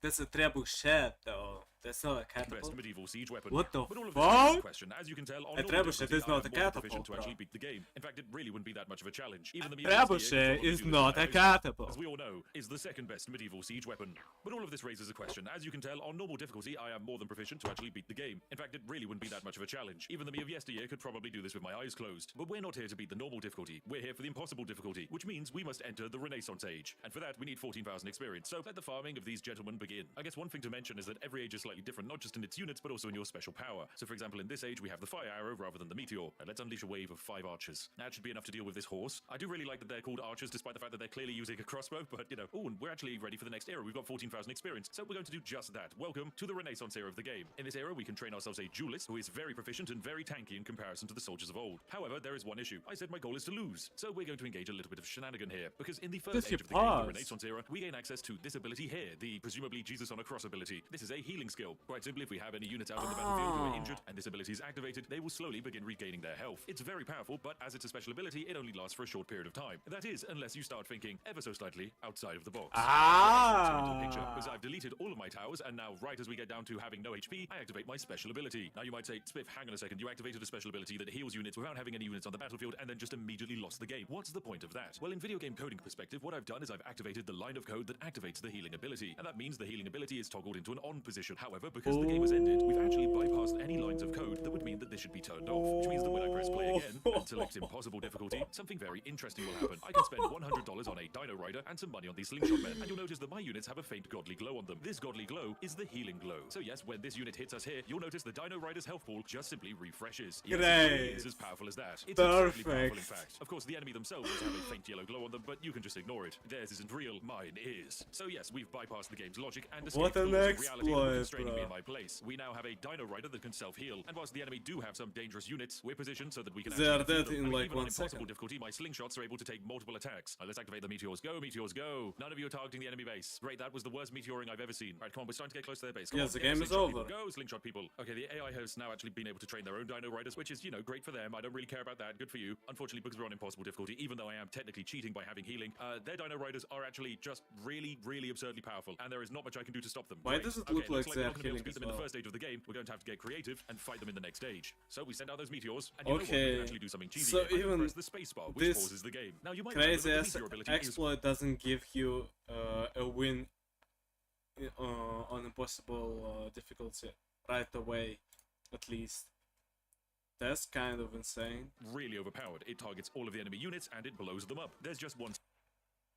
That's a trebuchet though. That's not a best catapult. medieval siege weapon. What the But all of this raises fuck? the question. As you can tell, on A normal trebuchet difficulty, is I not am a more catapult, proficient to bro. actually beat the game. In fact, it really wouldn't be that much of a challenge. Even the Trebuchet is not a catapult. as we all know, is the second best medieval siege weapon. But all of this raises a question. As you can tell, on normal difficulty, I am more than proficient to actually beat the game. In fact, it really wouldn't be that much of a challenge. Even the me of yesteryear could probably do this with my eyes closed. But we're not here to beat the normal difficulty. We're here for the impossible difficulty, which means we must enter the Renaissance age. And for that, we need 14,000 experience. So let the farming of these gentlemen begin. I guess one thing to mention is that every age is slightly different, not just in its units, but also in your special power. So for example, in this age, we have the fire arrow rather than the meteor. And let's unleash a wave of 5 archers. That should be enough to deal with this horse. I do really like that they're called archers, despite the fact that they're clearly using a crossbow, but you know, oh, and we're actually ready for the next era. We've got 14,000 experience, so we're going to do just that. Welcome to the Renaissance era of the game. In this era, we can train ourselves a duelist who is very proficient and very tanky in comparison to the soldiers of old. However, there is one issue. I said my goal is to lose, so we're going to engage a little bit of shenanigan here, because in the first Just age of the your game, paws. the Renaissance era, we gain access to this ability here, the presumably Jesus on a cross ability. This is a healing skill. Quite simply, if we have any units out on the battlefield who are injured and this ability is activated, they will slowly begin regaining their health. It's very powerful, but as it's a special ability, it only lasts for a short period of time. That is, unless you start thinking ever so slightly outside of the box. Because I've deleted all of my towers, and now right as we get down to having no HP, I activate my special ability. Now you might say, Spiff, hang on a second, you activated a special ability that heals units without having any units on the battlefield and then just immediately lost the game. What's the point of that? Well, in video game coding perspective, what I've done is I've activated the line of code that activates the healing ability, and that means the healing ability is toggled into an on position. However, because the game has ended, we've actually bypassed any lines of code that would mean that this should be turned off, which means that when I press play again and select impossible difficulty, something very interesting will happen. I can spend $100 on a Dino Rider and some money on these slingshot men, and you'll notice that my units have a faint godly glow on them. This godly glow is the healing glow. So yes, when this unit hits us here, you'll notice the Dino Rider's health pool just simply refreshes. Yes, it really is as powerful as that. It's absurdly powerful, in fact. Of course, the enemy themselves also have a faint yellow glow on them, but you can just ignore it. Theirs isn't real, mine is. So yes, we've bypassed the game's logic and escaped What the an laws of reality that were exploit, constraining me bro. in my place. We now have a Dino Rider that can self-heal, and whilst the enemy do have some dangerous units. We're positioned so that we can They are actually dead defeat them. in And like even 1 on impossible second. difficulty, my slingshots are able to take multiple attacks. Let's activate the meteors. Go, meteors, go. None of you are targeting the enemy base. Great, that was the worst meteoring I've ever seen. Right, come on, we're starting to get close to their base. Come Yes, on, the get game is slingshot people. over. Go, slingshot people. Okay, the AI has now actually been able to train their own dino riders, which is, you know, great for them. I don't really care about that. Good for you. Unfortunately, because we're on impossible difficulty, even though I am technically cheating by having healing, their dino riders are actually just really, really absurdly powerful, and there is not much I can do to stop them. Why Great. does it Okay, look looks like we're they're not gonna be able healing to beat as them in the well? first stage of the game. We're going to have to get creative and fight them in the next stage. So we send out those meteors, and you know what? We Okay. can actually do something cheesy. So here. I can even press the space bar, which this pauses the game. Now you might Crazy remember that ass the meteor ability is exploit doesn't give you a win on impossible difficulty right away, at least. That's kind of insane. really overpowered. It targets all of the enemy units and it blows them up. There's just one.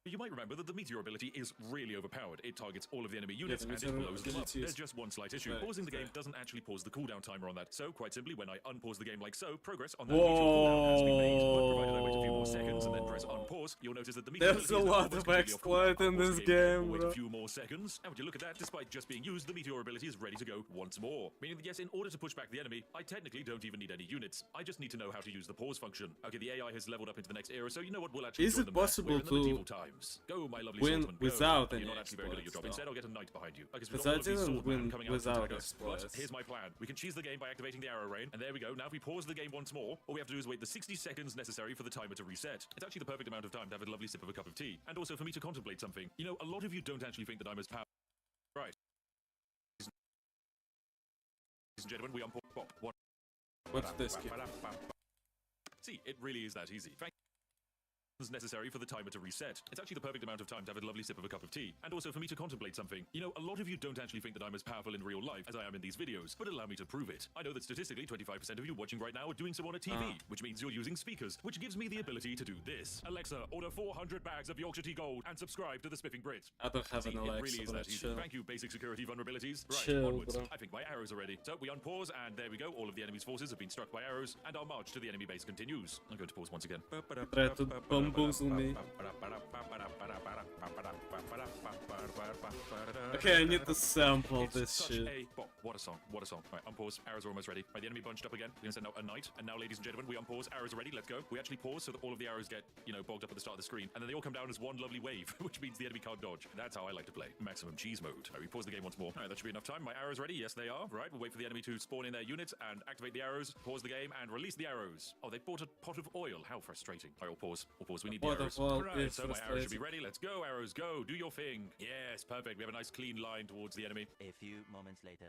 You might remember that the meteor ability is really overpowered. It targets all of the enemy units the and it meteor blows them up. ability is There's just one slight issue. very Pausing the game exciting. doesn't actually pause the cooldown timer on that. So, quite simply, when I unpause the game like so, progress on that meteor cooldown has been made. But provided I wait a few more seconds and then press unpause, you'll notice that the meteor There's ability a is now lot almost of completely off exploit cooldown. in Unpause this the game, game, wait bro. a few more seconds, and would you look at that? Despite just being used, the meteor ability is ready to go once more. Meaning that yes, in order to push back the enemy, I technically don't even need any units. I just need to know how to use the pause function. Okay, the AI has leveled up into the next era, so you know what? We'll actually Is join it them there. possible We're in the to medieval times. Go, my lovely win swordsman, go. without You're any not actually very good at your job. exploits, Instead, I'll get a knight behind you. Because Because I didn't win coming out to without attack us. But exploits. here's my plan. We can cheese the game by activating the arrow rain, and there we go. Now if we pause the game once more, all we have to do is wait the 60 seconds necessary for the timer to reset. It's actually the perfect amount of time to have a lovely sip of a cup of tea, and also for me to contemplate something. You know, a lot of you don't actually think that I'm as powerful. Right. Ladies and gentlemen, we unpause. What's this kid? See, it really is that easy. Necessary for the timer to reset. It's actually the perfect amount of time to have a lovely sip of a cup of tea, and also for me to contemplate something. You know, a lot of you don't actually think that I'm as powerful in real life as I am in these videos, but allow me to prove it. I know that statistically 25% of you watching right now are doing so on a TV, which means you're using speakers, which gives me the ability to do this. Alexa, order 400 bags of Yorkshire tea gold and subscribe to the Spiffing Brit. I don't have See, an it Alexa, really is bro, that easy. chill. Thank you, basic security vulnerabilities. Right, Chill, onwards. bro. I think my arrows are ready. So we unpause, and there we go. All of the enemy's forces have been struck by arrows, and our march to the enemy base continues. I'm going to pause once again. Try to bamboozle me. Okay, I need to sample It's this such shit. a what a song, what a song. Right, unpause, arrows are almost ready. Right, the enemy bunched up again. We're gonna send out a knight, and now, ladies and gentlemen, we unpause, arrows are ready, let's go. We actually pause so that all of the arrows get, you know, bogged up at the start of the screen, and then they all come down as one lovely wave, which means the enemy can't dodge. That's how I like to play. Maximum cheese mode. Right, we pause the game once more. Alright, that should be enough time. My arrows ready, yes they are. Right, we'll wait for the enemy to spawn in their units and activate the arrows, pause the game, and release the arrows. Oh, they bought a pot of oil. How frustrating. Alright, we'll pause. We'll pause. We need the Pot of arrows. oil Alright, is so my arrows should be frustrating. ready. Let's go, arrows, go. Do your thing. Yes, perfect. We have a nice clean line towards the enemy. A few moments later.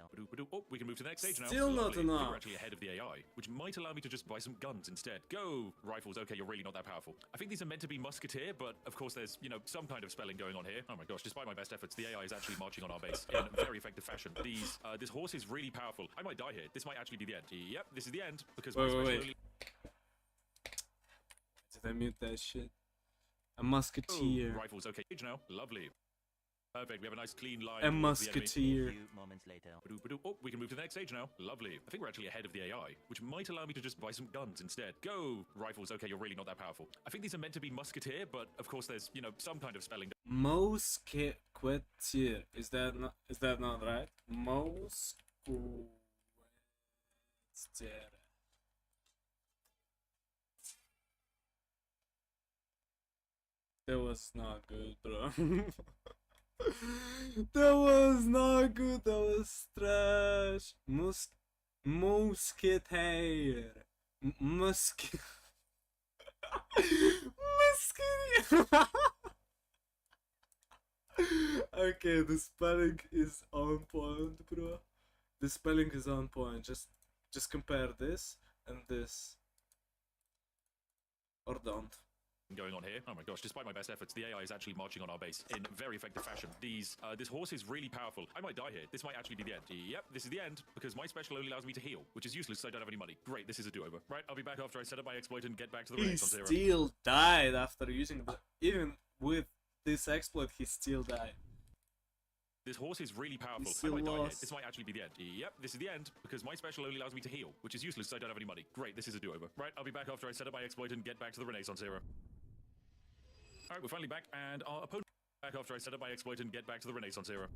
Oh, we can move to the next stage now. Still not Lovely. I think enough. We're actually ahead of the AI, which might allow me to just buy some guns instead. Go! Rifles, okay, you're really not that powerful. I think these are meant to be musketeer, but of course there's, you know, some kind of spelling going on here. Oh my gosh, despite my best efforts, the AI is actually marching on our base in very effective fashion. This horse is really powerful. I might die here. This might actually be the end. Yep, this is the end, because my Wait, special wait. only... Did I mute that shit? A musketeer. Oh, rifles, okay. Now, lovely. Perfect, we have a nice clean line. A towards the enemy. A musketeer. few moments later. Oh, we can move to the next stage now. Lovely. I think we're actually ahead of the AI, which might allow me to just buy some guns instead. Go! Rifles, okay, you're really not that powerful. I think these are meant to be musketeer, but of course there's, you know, some kind of spelling. Musketeer. Is that not right? Musketeer. That was not good, bro. That was not good. That was trash. Musketeer. Musketeer. Okay, the spelling is on point, bro. The spelling is on point. Just compare this and this. Or don't. Going on here. Oh my gosh, despite my best efforts, the AI is actually marching on our base in very effective fashion. This horse is really powerful. I might die here. This might actually be the end. Yep, this is the end, because my special only allows me to heal, which is useless because I don't have any money. Great, this is a do-over. Right, I'll be back after I set up my exploit and get back to the He Renaissance era. still died after using the. Even with this exploit, he still died. This horse is really powerful. I still might die here. lost. This might actually be the end. Yep, this is the end, because my special only allows me to heal, which is useless because I don't have any money. Great, this is a do-over. Right, I'll be back after I set up my exploit and get back to the Renaissance era. Alright, we're finally back, and our opponent back after I set up my exploit and get back to the Renaissance era.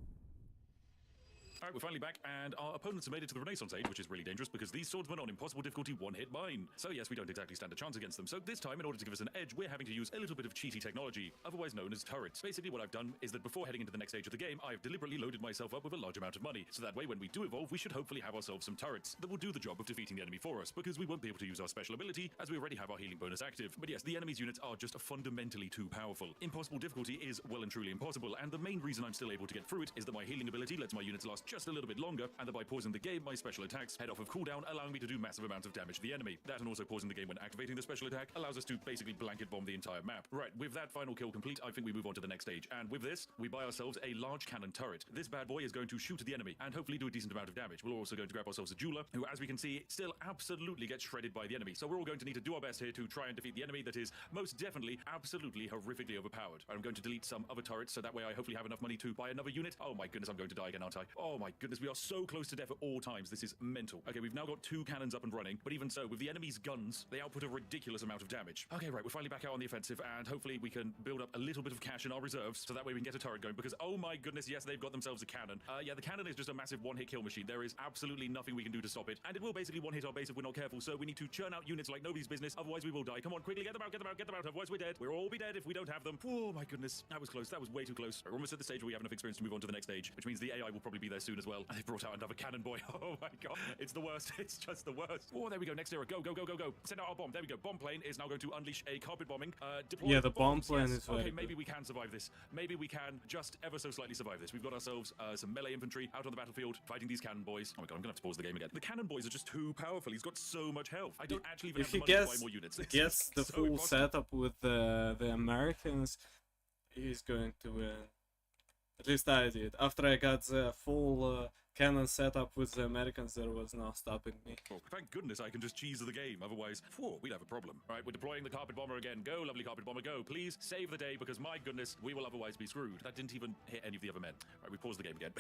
Alright, we're finally back, and our opponents have made it to the Renaissance Age, which is really dangerous because these swordsmen on impossible difficulty one-hit mine. So yes, we don't exactly stand a chance against them. So this time, in order to give us an edge, we're having to use a little bit of cheaty technology, otherwise known as turrets. Basically, what I've done is that before heading into the next stage of the game, I've deliberately loaded myself up with a large amount of money. So that way, when we do evolve, we should hopefully have ourselves some turrets that will do the job of defeating the enemy for us, because we won't be able to use our special ability, as we already have our healing bonus active. But yes, the enemy's units are just fundamentally too powerful. Impossible difficulty is well and truly impossible, and the main reason I'm still able to get through it is that my healing ability lets my units last just a little bit longer, and that by pausing the game, my special attacks head off of cooldown, allowing me to do massive amounts of damage to the enemy. That, and also pausing the game when activating the special attack, allows us to basically blanket bomb the entire map. Right, with that final kill complete, I think we move on to the next stage, and with this, we buy ourselves a large cannon turret. This bad boy is going to shoot the enemy, and hopefully do a decent amount of damage. We're also going to grab ourselves a jeweler, who, as we can see, still absolutely gets shredded by the enemy. So we're all going to need to do our best here to try and defeat the enemy that is most definitely, absolutely, horrifically overpowered. I'm going to delete some other turrets, so that way I hopefully have enough money to buy another unit. Oh my goodness, I'm going to die again, aren't I? Oh my goodness, we are so close to death at all times. This is mental. Okay, we've now got 2 cannons up and running, but even so, with the enemy's guns, they output a ridiculous amount of damage. Okay, right, we're finally back out on the offensive, and hopefully we can build up a little bit of cash in our reserves, so that way we can get a turret going, because oh my goodness, yes, they've got themselves a cannon. Yeah, the cannon is just a massive one-hit kill machine. There is absolutely nothing we can do to stop it, and it will basically one-hit our base if we're not careful, so we need to churn out units like nobody's business, otherwise we will die. Come on, quickly, get them out, get them out, get them out, otherwise we're dead. We'll all be dead if we don't have them. Oh my goodness, that was close, that was way too close. We're almost at the stage where we have enough experience to move on to the next stage, which means the AI will probably be there soon as well. And they've brought out another cannon boy. Oh my god, it's the worst, it's just the worst. Oh, there we go, next era, go, go, go, go, go. Send out our bomb, there we go. Bomb plane is now going to unleash a carpet bombing. Deploy Yeah, the bomb bombs. plane Yes. is very okay, good. maybe we can survive this. Maybe we can just ever so slightly survive this. We've got ourselves some melee infantry out on the battlefield fighting these cannon boys. Oh my god, I'm gonna have to pause the game again. The cannon boys are just too powerful. He's got so much health. I don't actually even If have the he money to buy gets more units. It's gets the so full impossible. setup with the Americans, he's going to win. At least I did. After I got the full cannon setup with the Americans, there was no stopping me. Oh, thank goodness I can just cheese the game, otherwise, whew, we'd have a problem. All right, we're deploying the carpet bomber again. Go, lovely carpet bomber, go. Please save the day, because my goodness, we will otherwise be screwed. That didn't even hit any of the other men. All right, we pause the game again.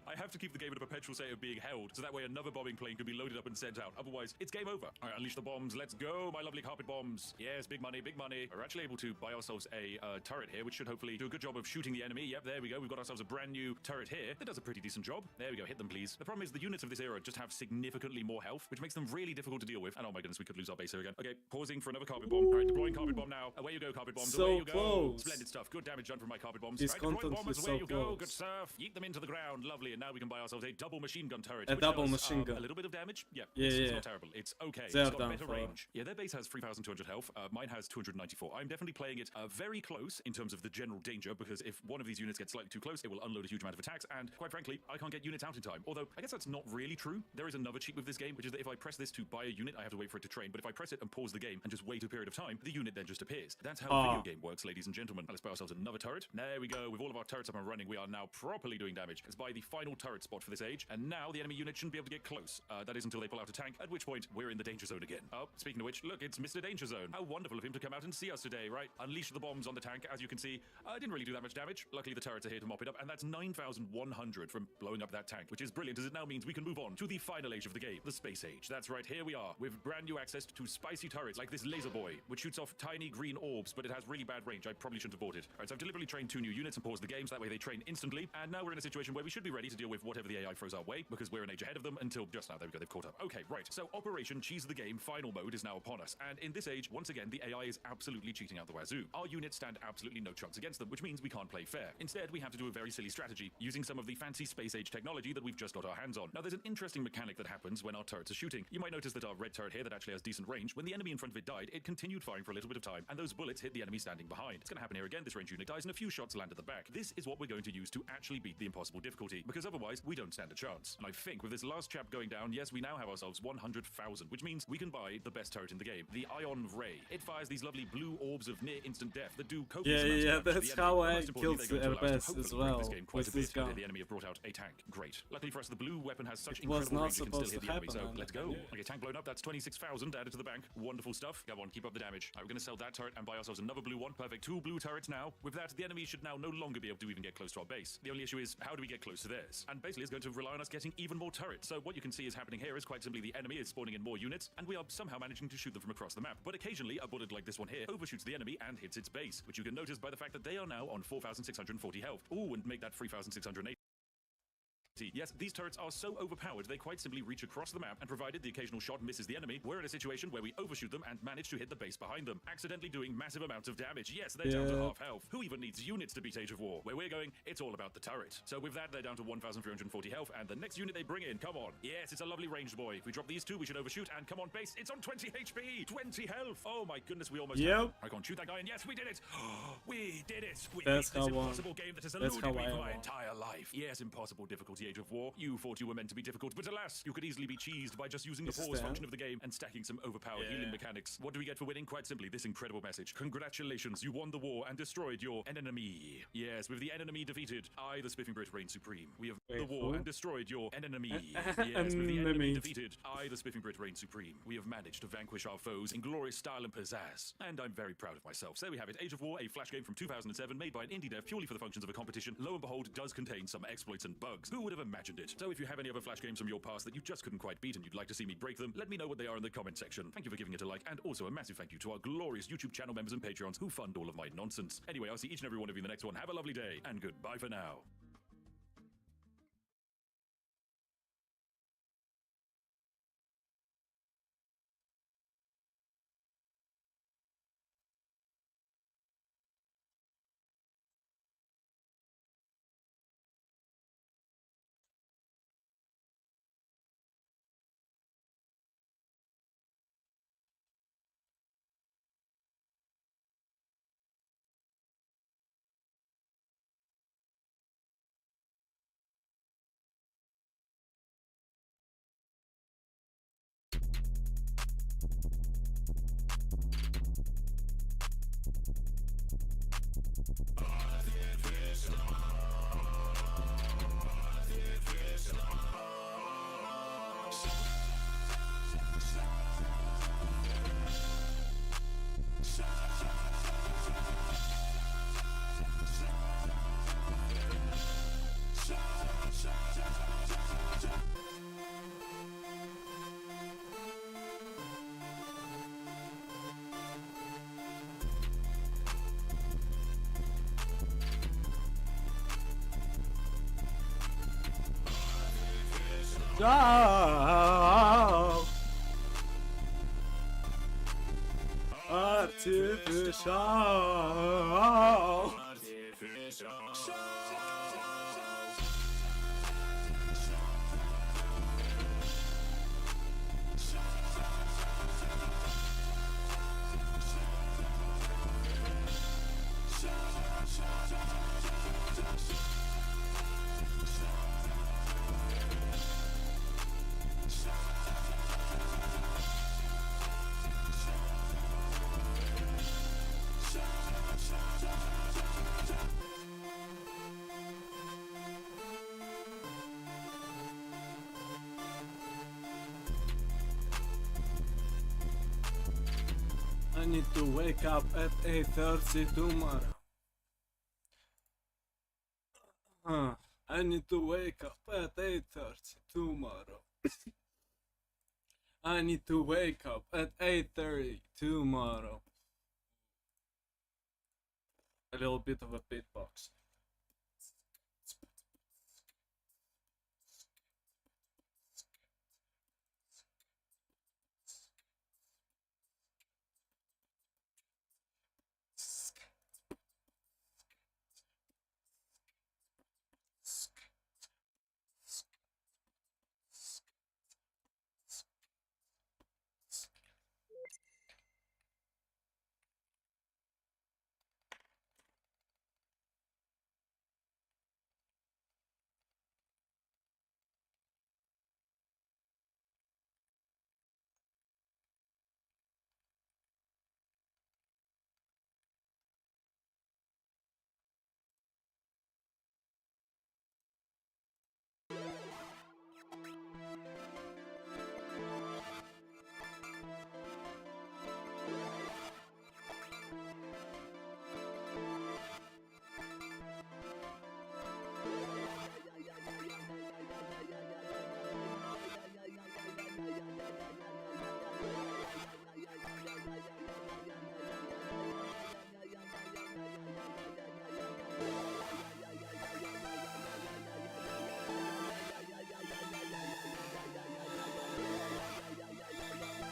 I have to keep the game in a perpetual state of being held, so that way another bombing plane can be loaded up and sent out. Otherwise, it's game over. All right, unleash the bombs. Let's go, my lovely carpet bombs. Yes, big money, big money. We're actually able to buy ourselves a turret here, which should hopefully do a good job of shooting the enemy. Yep, there we go. We've got ourselves a brand new turret here that does a pretty decent job. There we go. Hit them, please. The problem is the units of this era just have significantly more health, which makes them really difficult to deal with. And oh my goodness, we could lose our base here again. Okay, pausing for another carpet bomb. All right, deploying carpet bomb now. Away you go, carpet bombs. So Away you go. close. Splendid stuff. Good damage done from my carpet bombs. This Right, deploying content bombers. is Away so you go. close. Good stuff. Yeet them into the ground. Lovely. And now we can buy ourselves a double machine gun turret. A which double does, machine gun. A little bit of damage. Yeah. Yeah, It's yeah. not terrible. It's okay. They're It's got done better for. range. Yeah, their base has 3,200 health. Mine has 294. I'm definitely playing it very close in terms of the general danger, because if one of these units gets slightly too close, it will unload a huge amount of attacks, and quite frankly, I can't get units out in time. Although, I guess that's not really true. There is another cheat with this game, which is that if I press this to buy a unit, I have to wait for it to train, but if I press it and pause the game and just wait a period of time, the unit then just appears. That's how a video game works, ladies and gentlemen. Now let's buy ourselves another turret. There we go. With all of our turrets up and running, we are now properly doing damage. Let's buy the final turret spot for this age, and now the enemy unit shouldn't be able to get close. That is until they pull out a tank, at which point we're in the danger zone again. Oh, speaking of which, look, it's Mr. Danger Zone. How wonderful of him to come out and see us today, right? Unleash the bombs on the tank. As you can see, I didn't really do that much damage. Luckily, the turrets are here to mop it up, and that's 9,100 from blowing up that tank, which is brilliant, as it now means we can move on to the final age of the game, the space age. That's right, here we are, with brand new access to spicy turrets like this laser boy, which shoots off tiny green orbs, but it has really bad range. I probably shouldn't have bought it. All right, so I've deliberately trained 2 new units and paused the game, so that way they train instantly, and now we're in a situation where we should be ready to deal with whatever the AI throws our way, because we're an age ahead of them until just now. There we go, they've caught up. Okay, right, so Operation Cheese the Game final mode is now upon us, and in this age, once again, the AI is absolutely cheating out the wazoo. Our units stand absolutely no chance against them, which means we can't play fair. Instead, we have to do a very silly strategy, using some of the fancy space age technology that we've just got our hands on. Now, there's an interesting mechanic that happens when our turrets are shooting. You might notice that our red turret here that actually has decent range, when the enemy in front of it died, it continued firing for a little bit of time, and those bullets hit the enemy standing behind. It's going to happen here again. This range unit dies, and a few shots land at the back. This is what we're going to use to actually beat the impossible difficulty, because otherwise, we don't stand a chance. And I think with this last chap going down, yes, we now have ourselves 100,000, which means we can buy the best turret in the game, the Ion Ray. It fires these lovely blue orbs of near instant death that do copious amounts of damage to that's the how enemy. I Most importantly, killed they're going to allow us to RPS as hopefully break well this game quite with a bit, this gun. and the enemy have brought out a tank. Great. Luckily for us, the blue weapon has such It was incredible not range, it can still supposed hit to the enemy, happen, so man. let's go. Okay, tank blown up, that's 26,000 added to the bank. Wonderful stuff. Come on, keep up the damage. All right, we're going to sell that turret and buy ourselves another blue one. Perfect. 2 blue turrets now. With that, the enemy should now no longer be able to even get close to our base. The only issue is, how do we get close to theirs? And basically, it's going to rely on us getting even more turrets. So what you can see is happening here is quite simply the enemy is spawning in more units, and we are somehow managing to shoot them from across the map. But occasionally, a bullet like this one here overshoots the enemy and hits its base, which you can notice by the fact that they are now on 4,640 health. Ooh, and make that 3,680. Yes, these turrets are so overpowered they quite simply reach across the map, and provided the occasional shot misses the enemy, we're in a situation where we overshoot them and manage to hit the base behind them, accidentally doing massive amounts of damage. Yes, they're down to half health. Who even needs units to beat Age of War? Where we're going, it's all about the turret. So with that, they're down to 1,340 health, and the next unit they bring in, come on. Yes, it's a lovely ranged boy. If we drop these two, we should overshoot, and come on base, it's on 20 HP! 20 health! Oh my goodness, we almost have it. I can't shoot that guy, and yes, we did it! We did it! We beat this impossible game that has eluded me for my entire life. Yes, impossible difficulty Age of War. You thought you were meant to be difficult, but alas, you could easily be cheesed by just using the pause function of the game and stacking some overpowered healing mechanics. What do we get for winning? Quite simply, this incredible message. Congratulations, you won the war and destroyed your enemy. Yes, with the enemy defeated, I, the Spiffing Brit, reign supreme. We have won the war and destroyed your enemy. Yes, with the enemy defeated, I, the Spiffing Brit, reign supreme. We have managed to vanquish our foes in glorious style and pizzazz. And I'm very proud of myself. So there we have it. Age of War, a flash game from 2007 made by an indie dev purely for the functions of a competition. Lo and behold, does contain some exploits and bugs. Who would have imagined it? So if you have any other flash games from your past that you just couldn't quite beat and you'd like to see me break them, let me know what they are in the comment section. Thank you for giving it a like, and also a massive thank you to our glorious YouTube channel members and Patreons who fund all of my nonsense. Anyway, I'll see each and every one of you in the next one. Have a lovely day, and goodbye for now. Oh! Artificial! I need to wake up at 8:30 tomorrow. I need to wake up at 8:30 tomorrow. I need to wake up at 8:30 tomorrow. A little bit of a beatbox.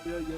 Check.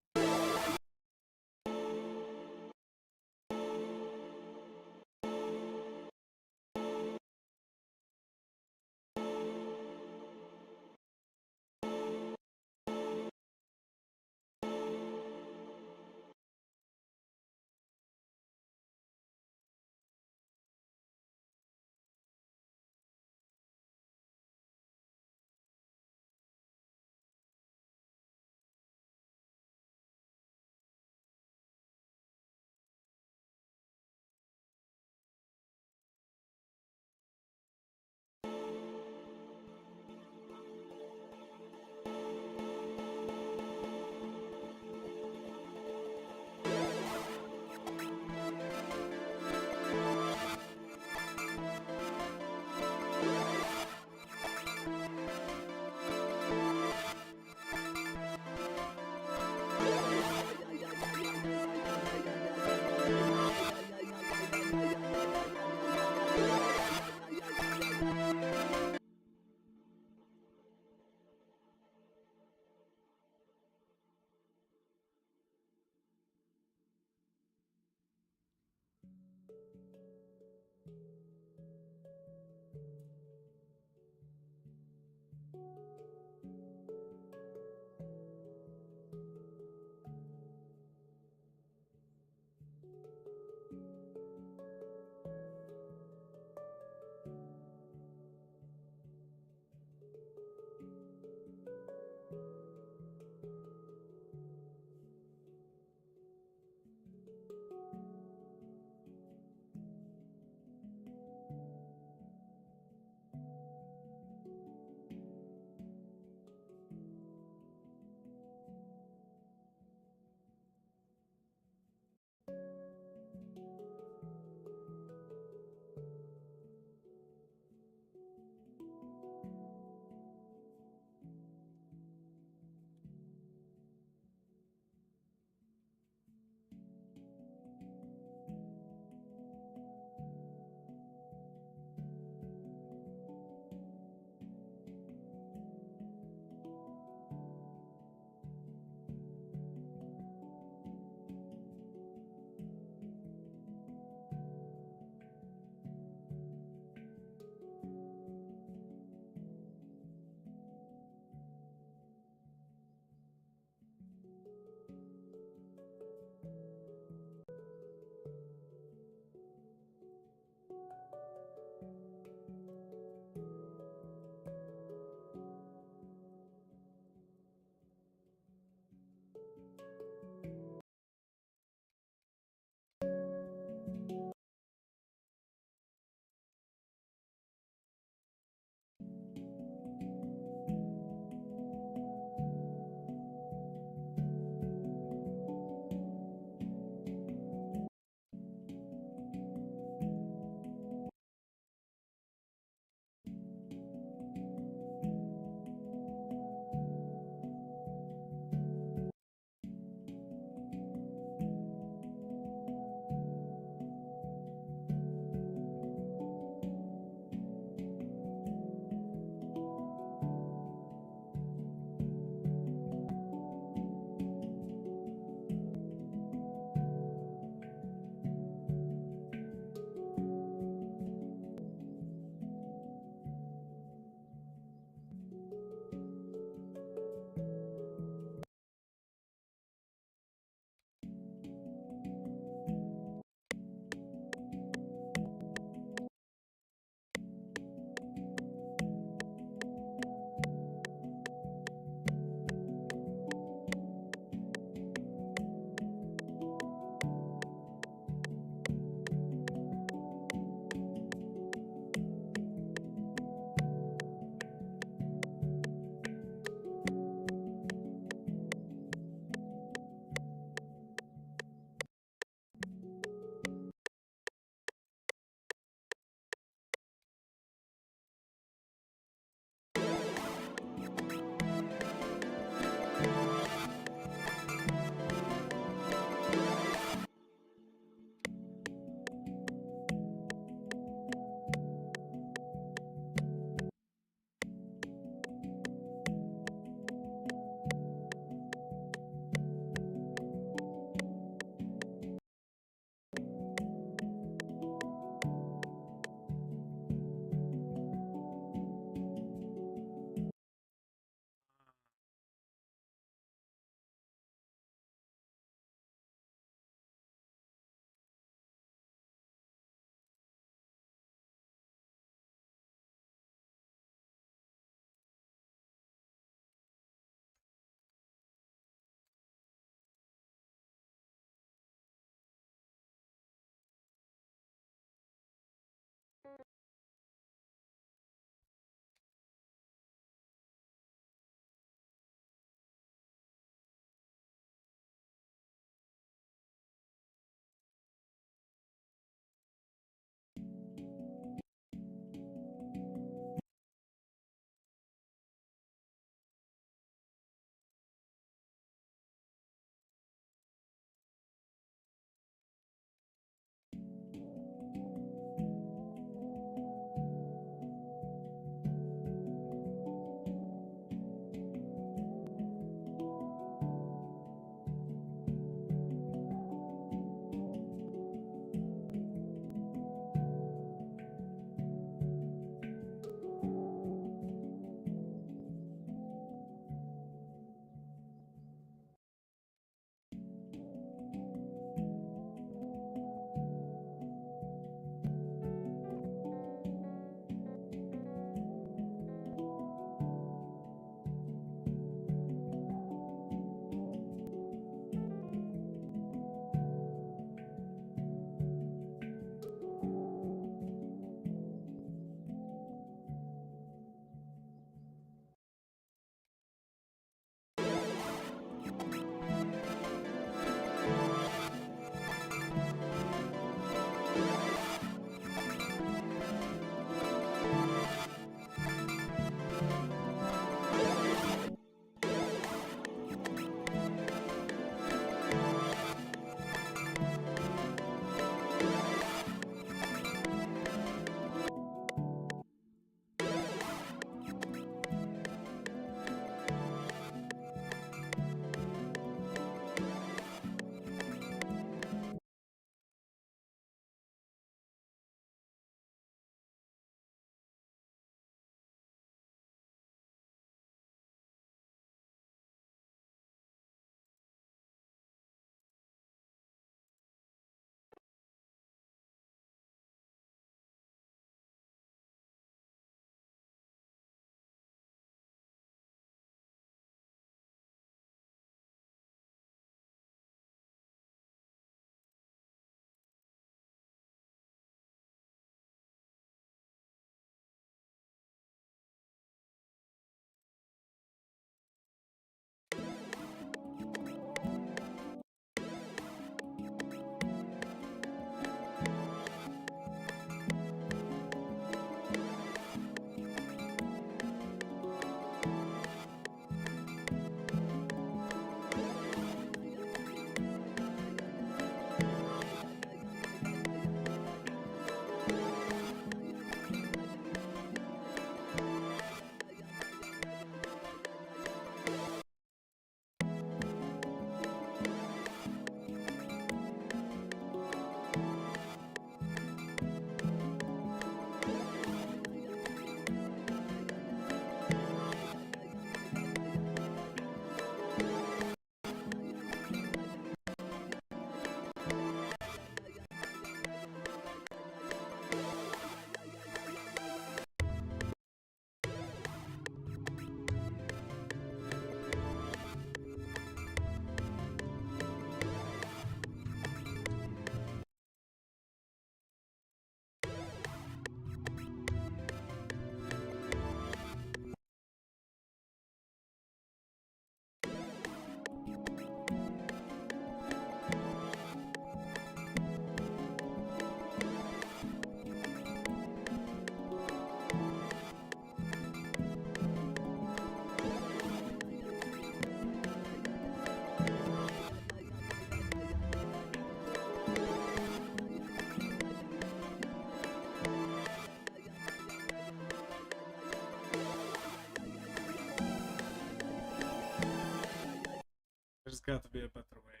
There's gotta be a better way.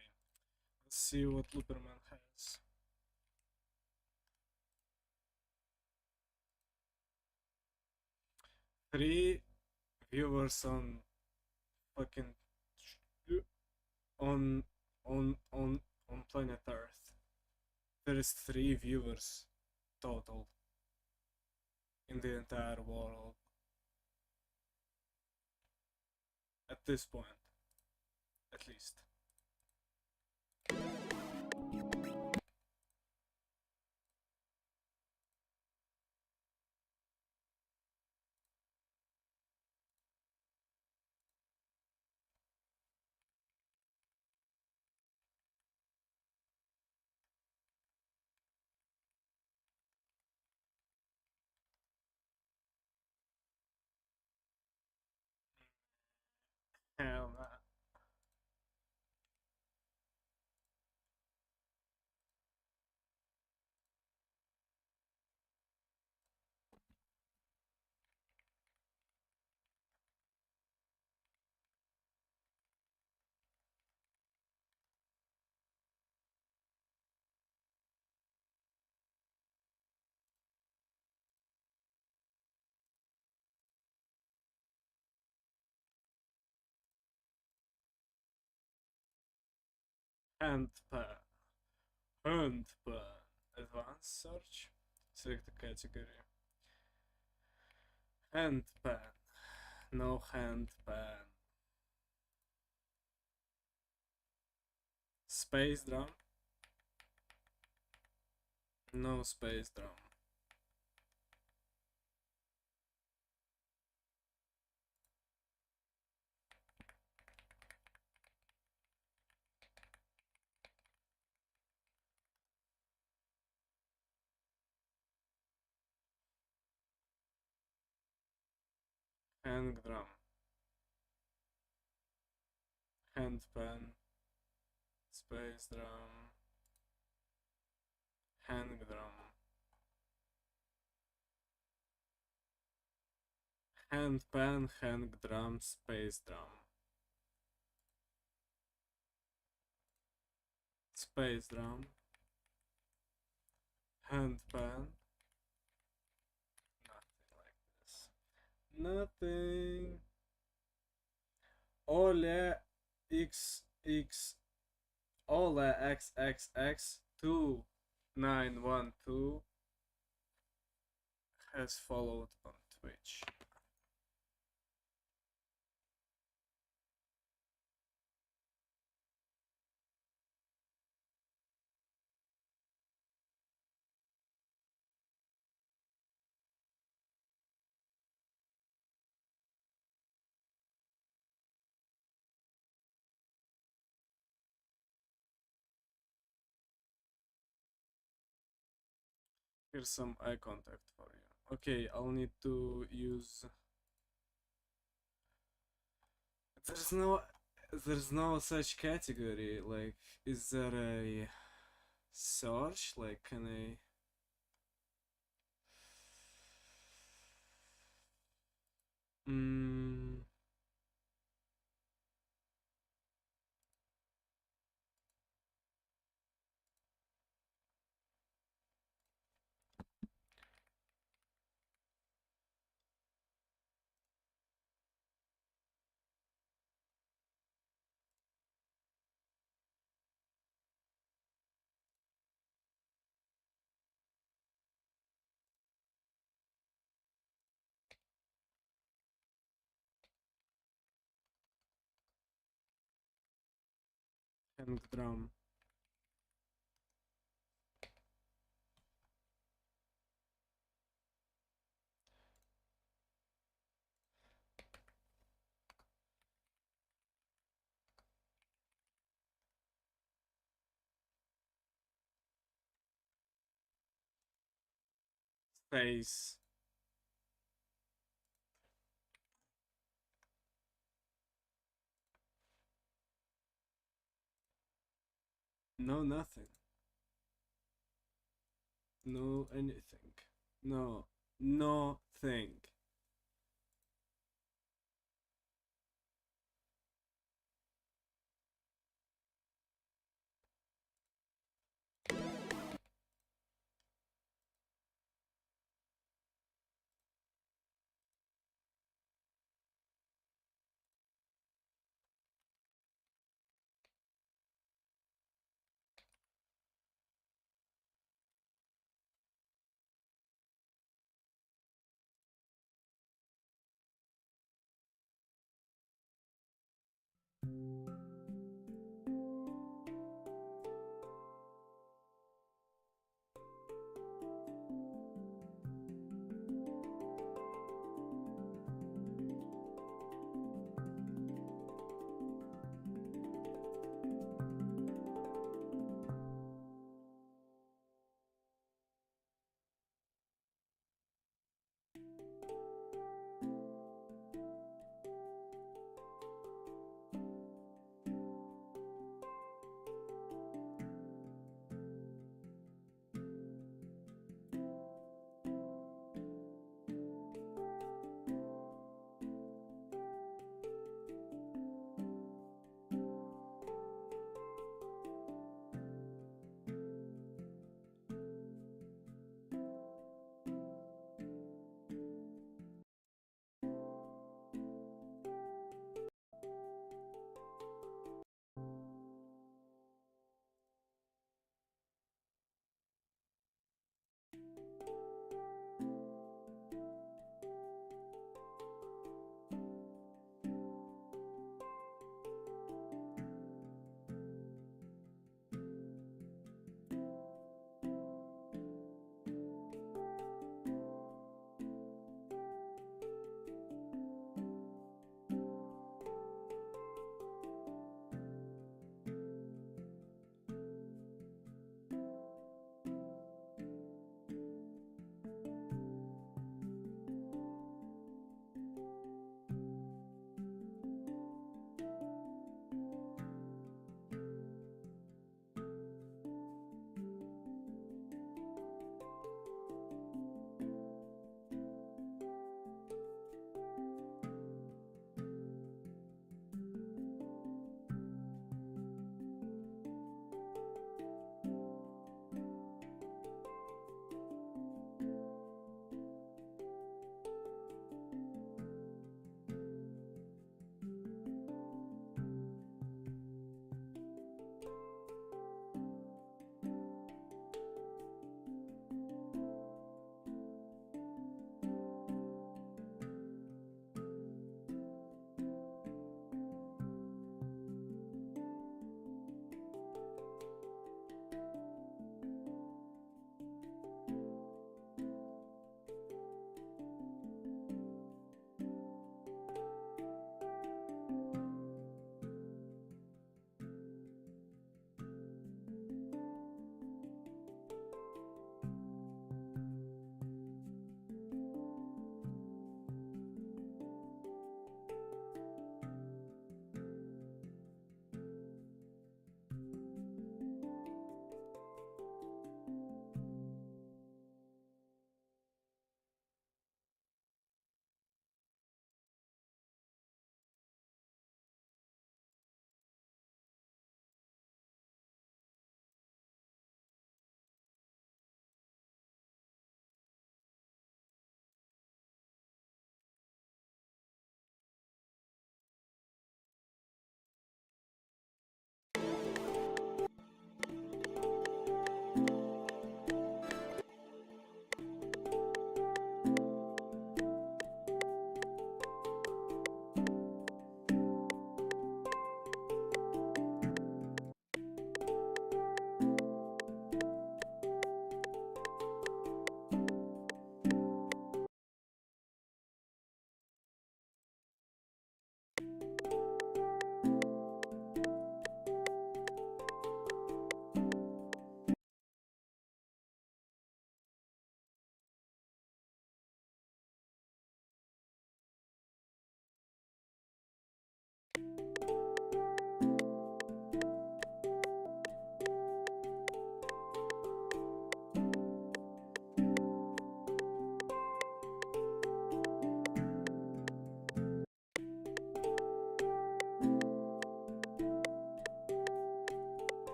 Let's see what Looperman has. Three viewers on fucking on on planet Earth. There is 3 viewers total in the entire world at this point, at least. Hell no. Handpan. Handpan. Advanced search. Select the category. Handpan. No handpan. Space drum. No space drum. Hand drum. Hand pan. Space drum. Hand drum. Hand pan, hand drum, space drum. Space drum. Hand pan. Nothing like this. Nothing. Ole XX Ole XXX 2912 has followed on Twitch. Here's some eye contact for you. Okay, I'll need to use. There's no such category. Like, is there a search? Like, can I? Mm, hand drum. Space. No, nothing. No, anything. No, no thing.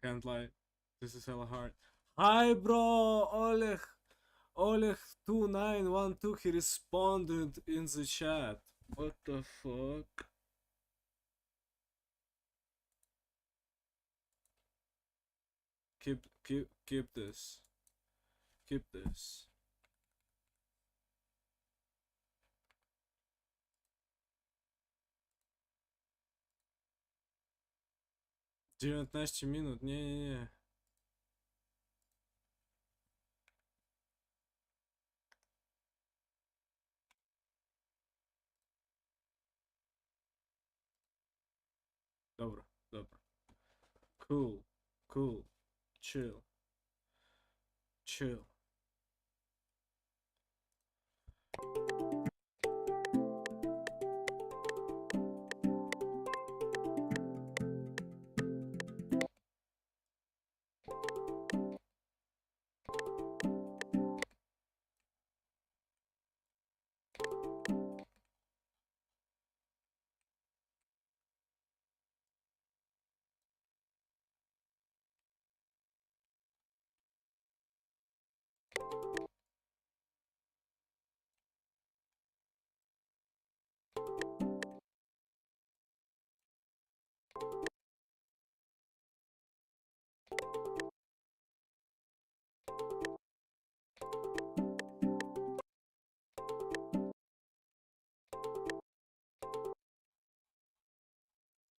can't lie. This is hella hard. Hi, bro! Oleg2912, he responded in the chat. What the fuck? Keep this. Keep this. 19 minut, nie. Dobra. Cool. Chill.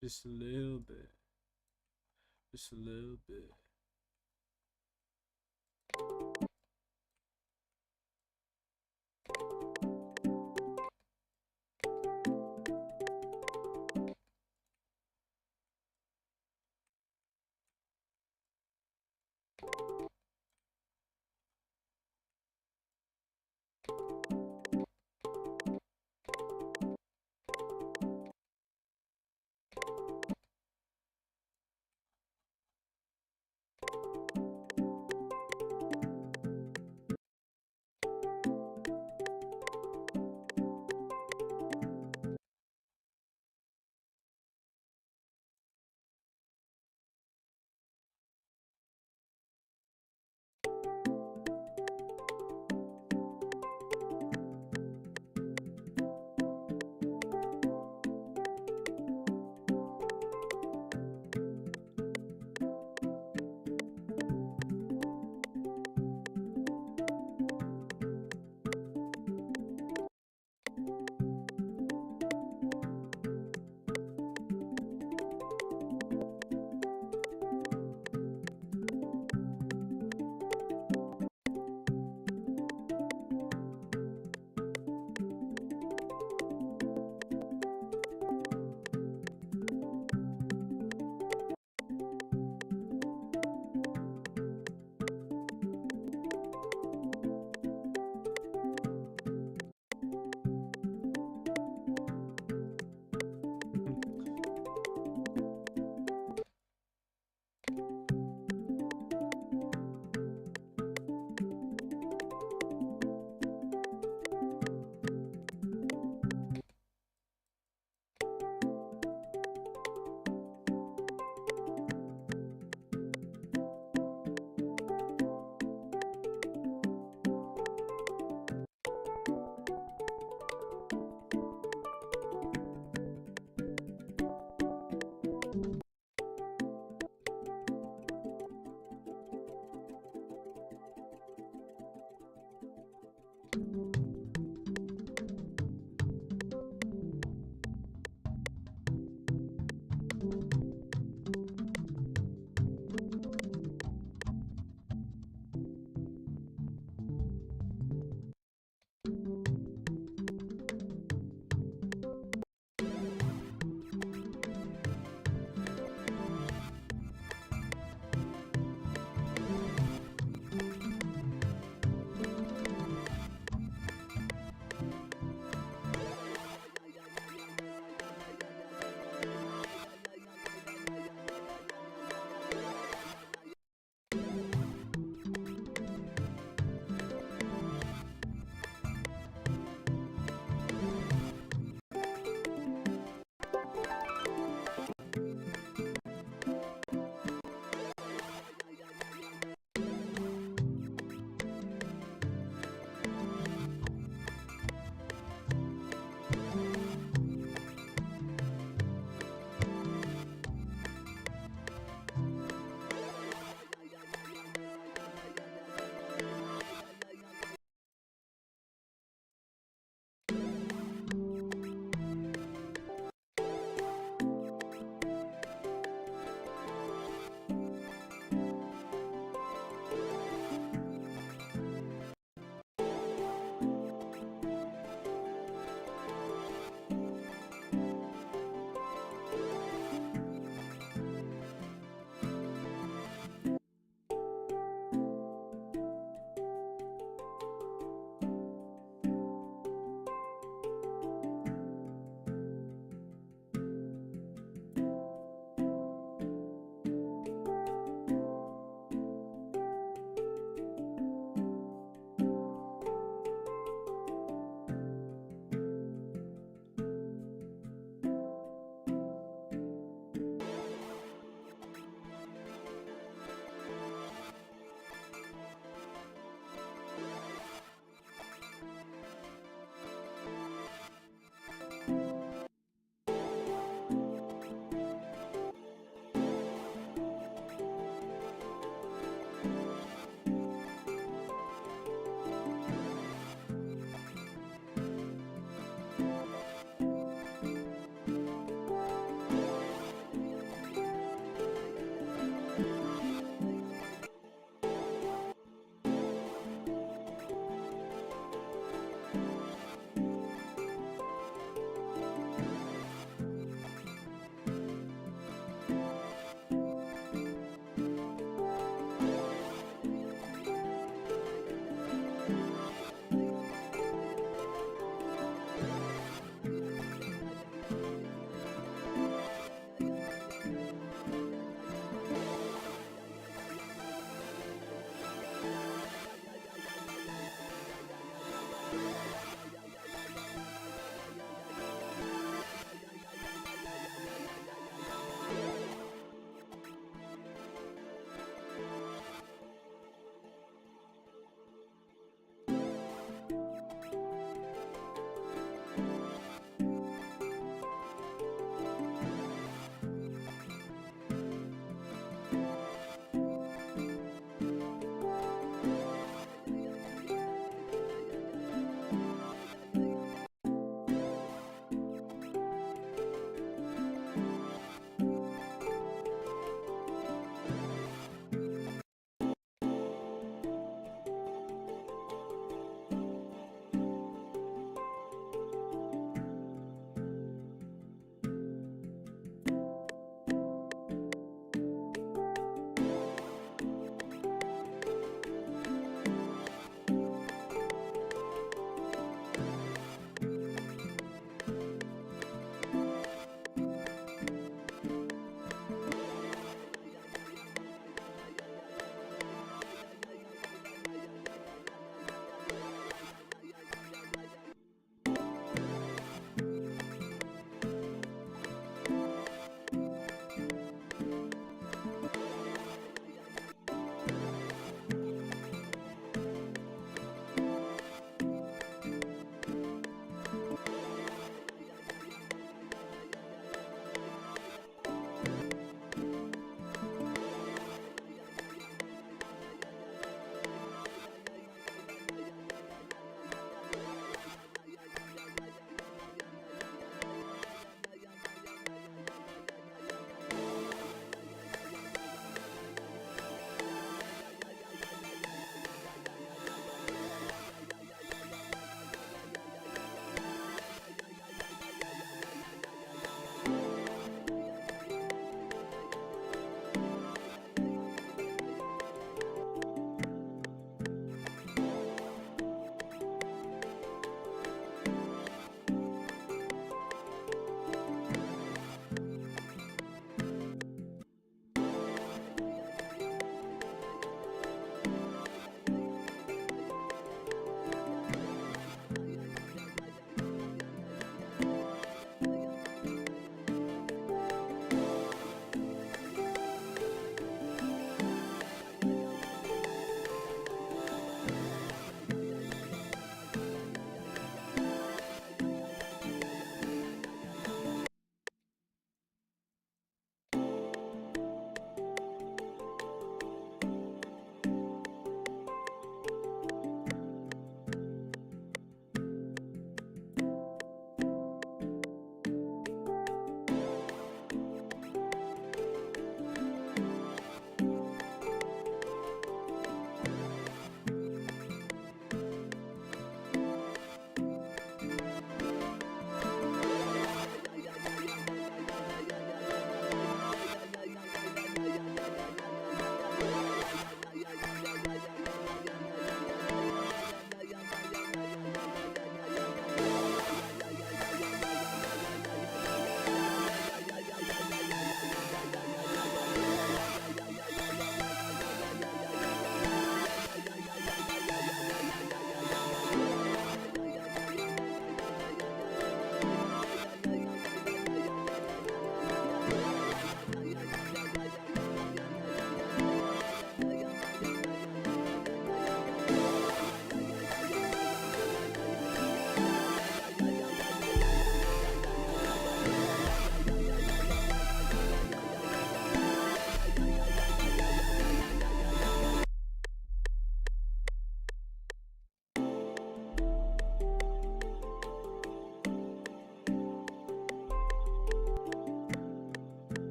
Just a little bit. Just a little bit.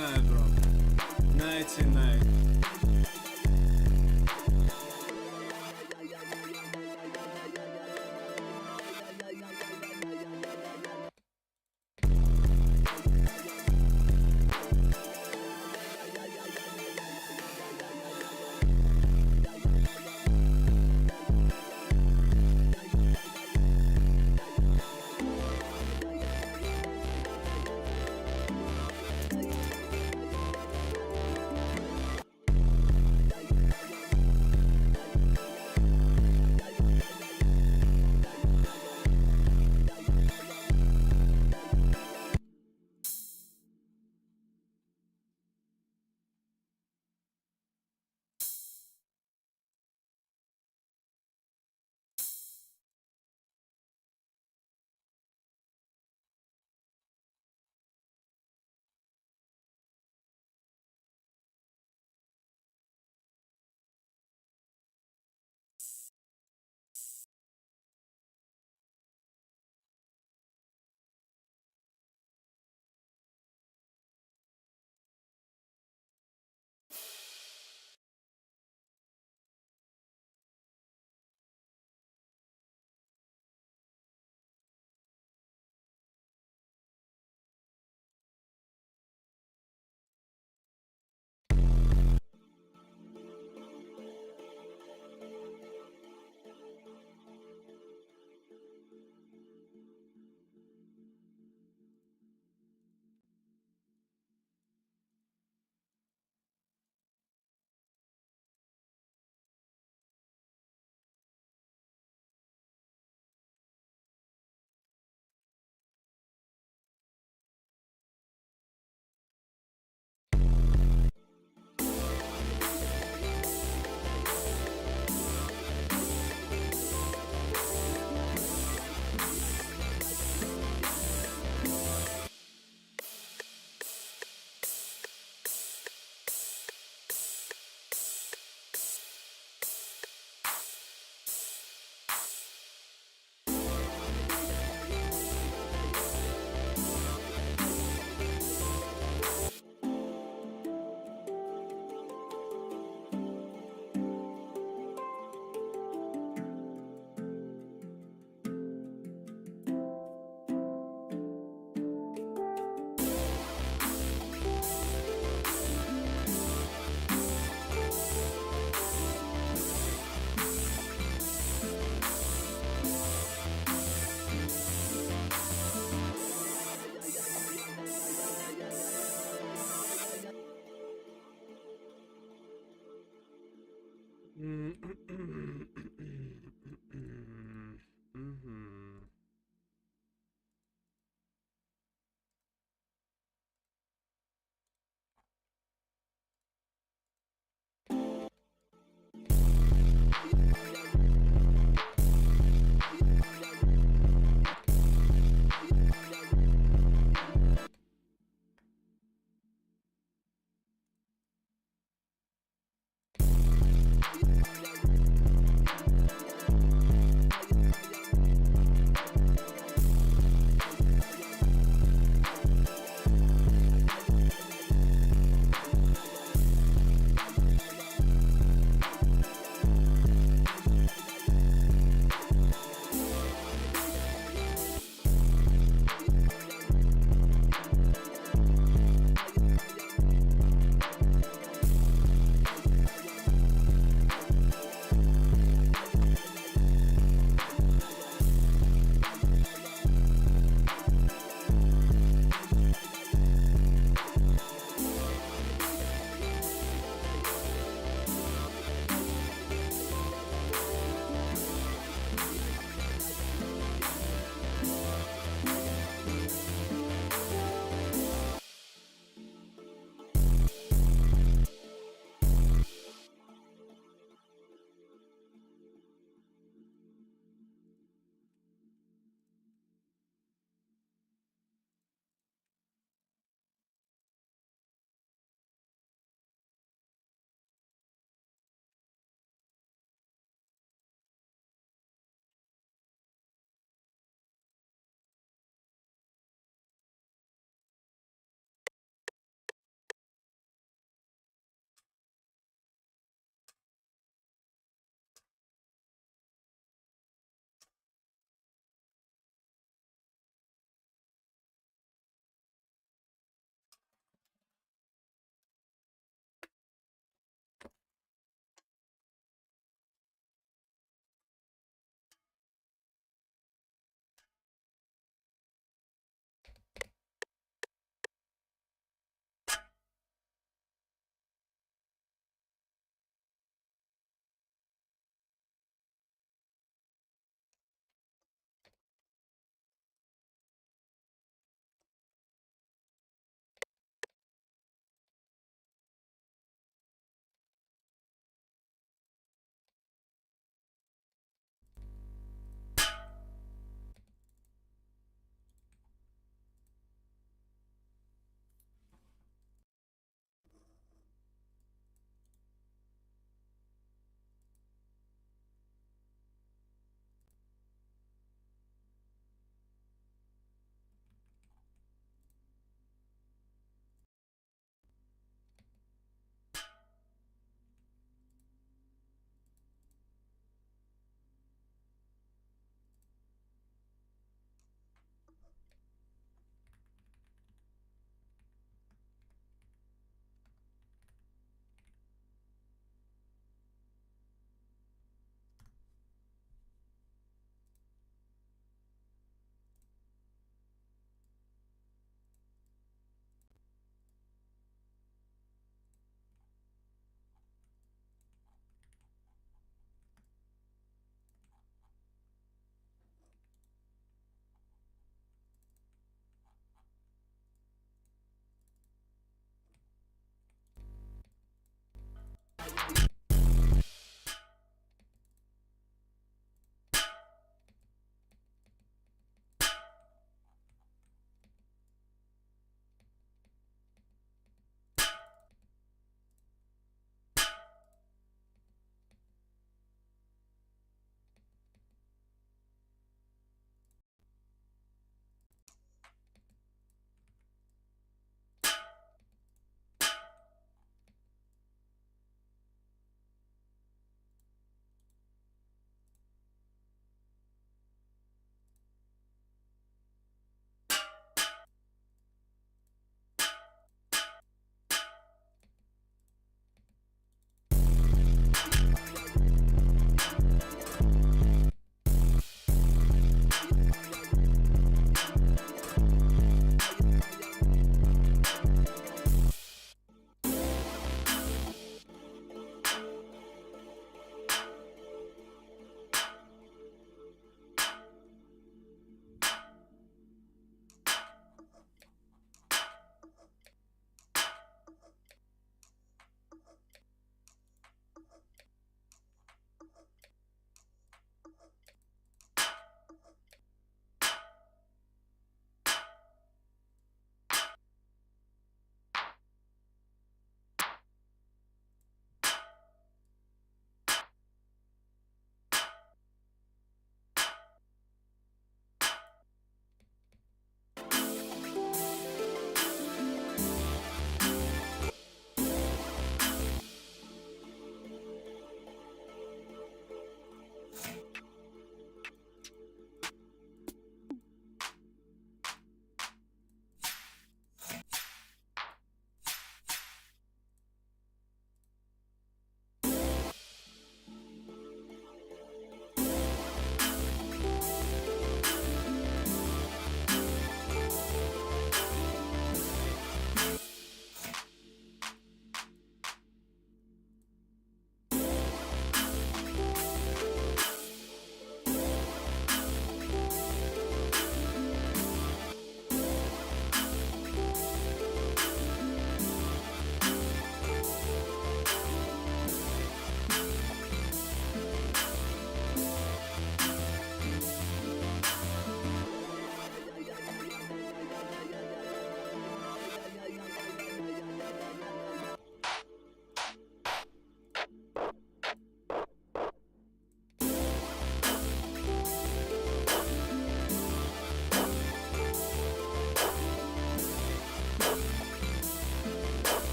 night, bro. Nighty night.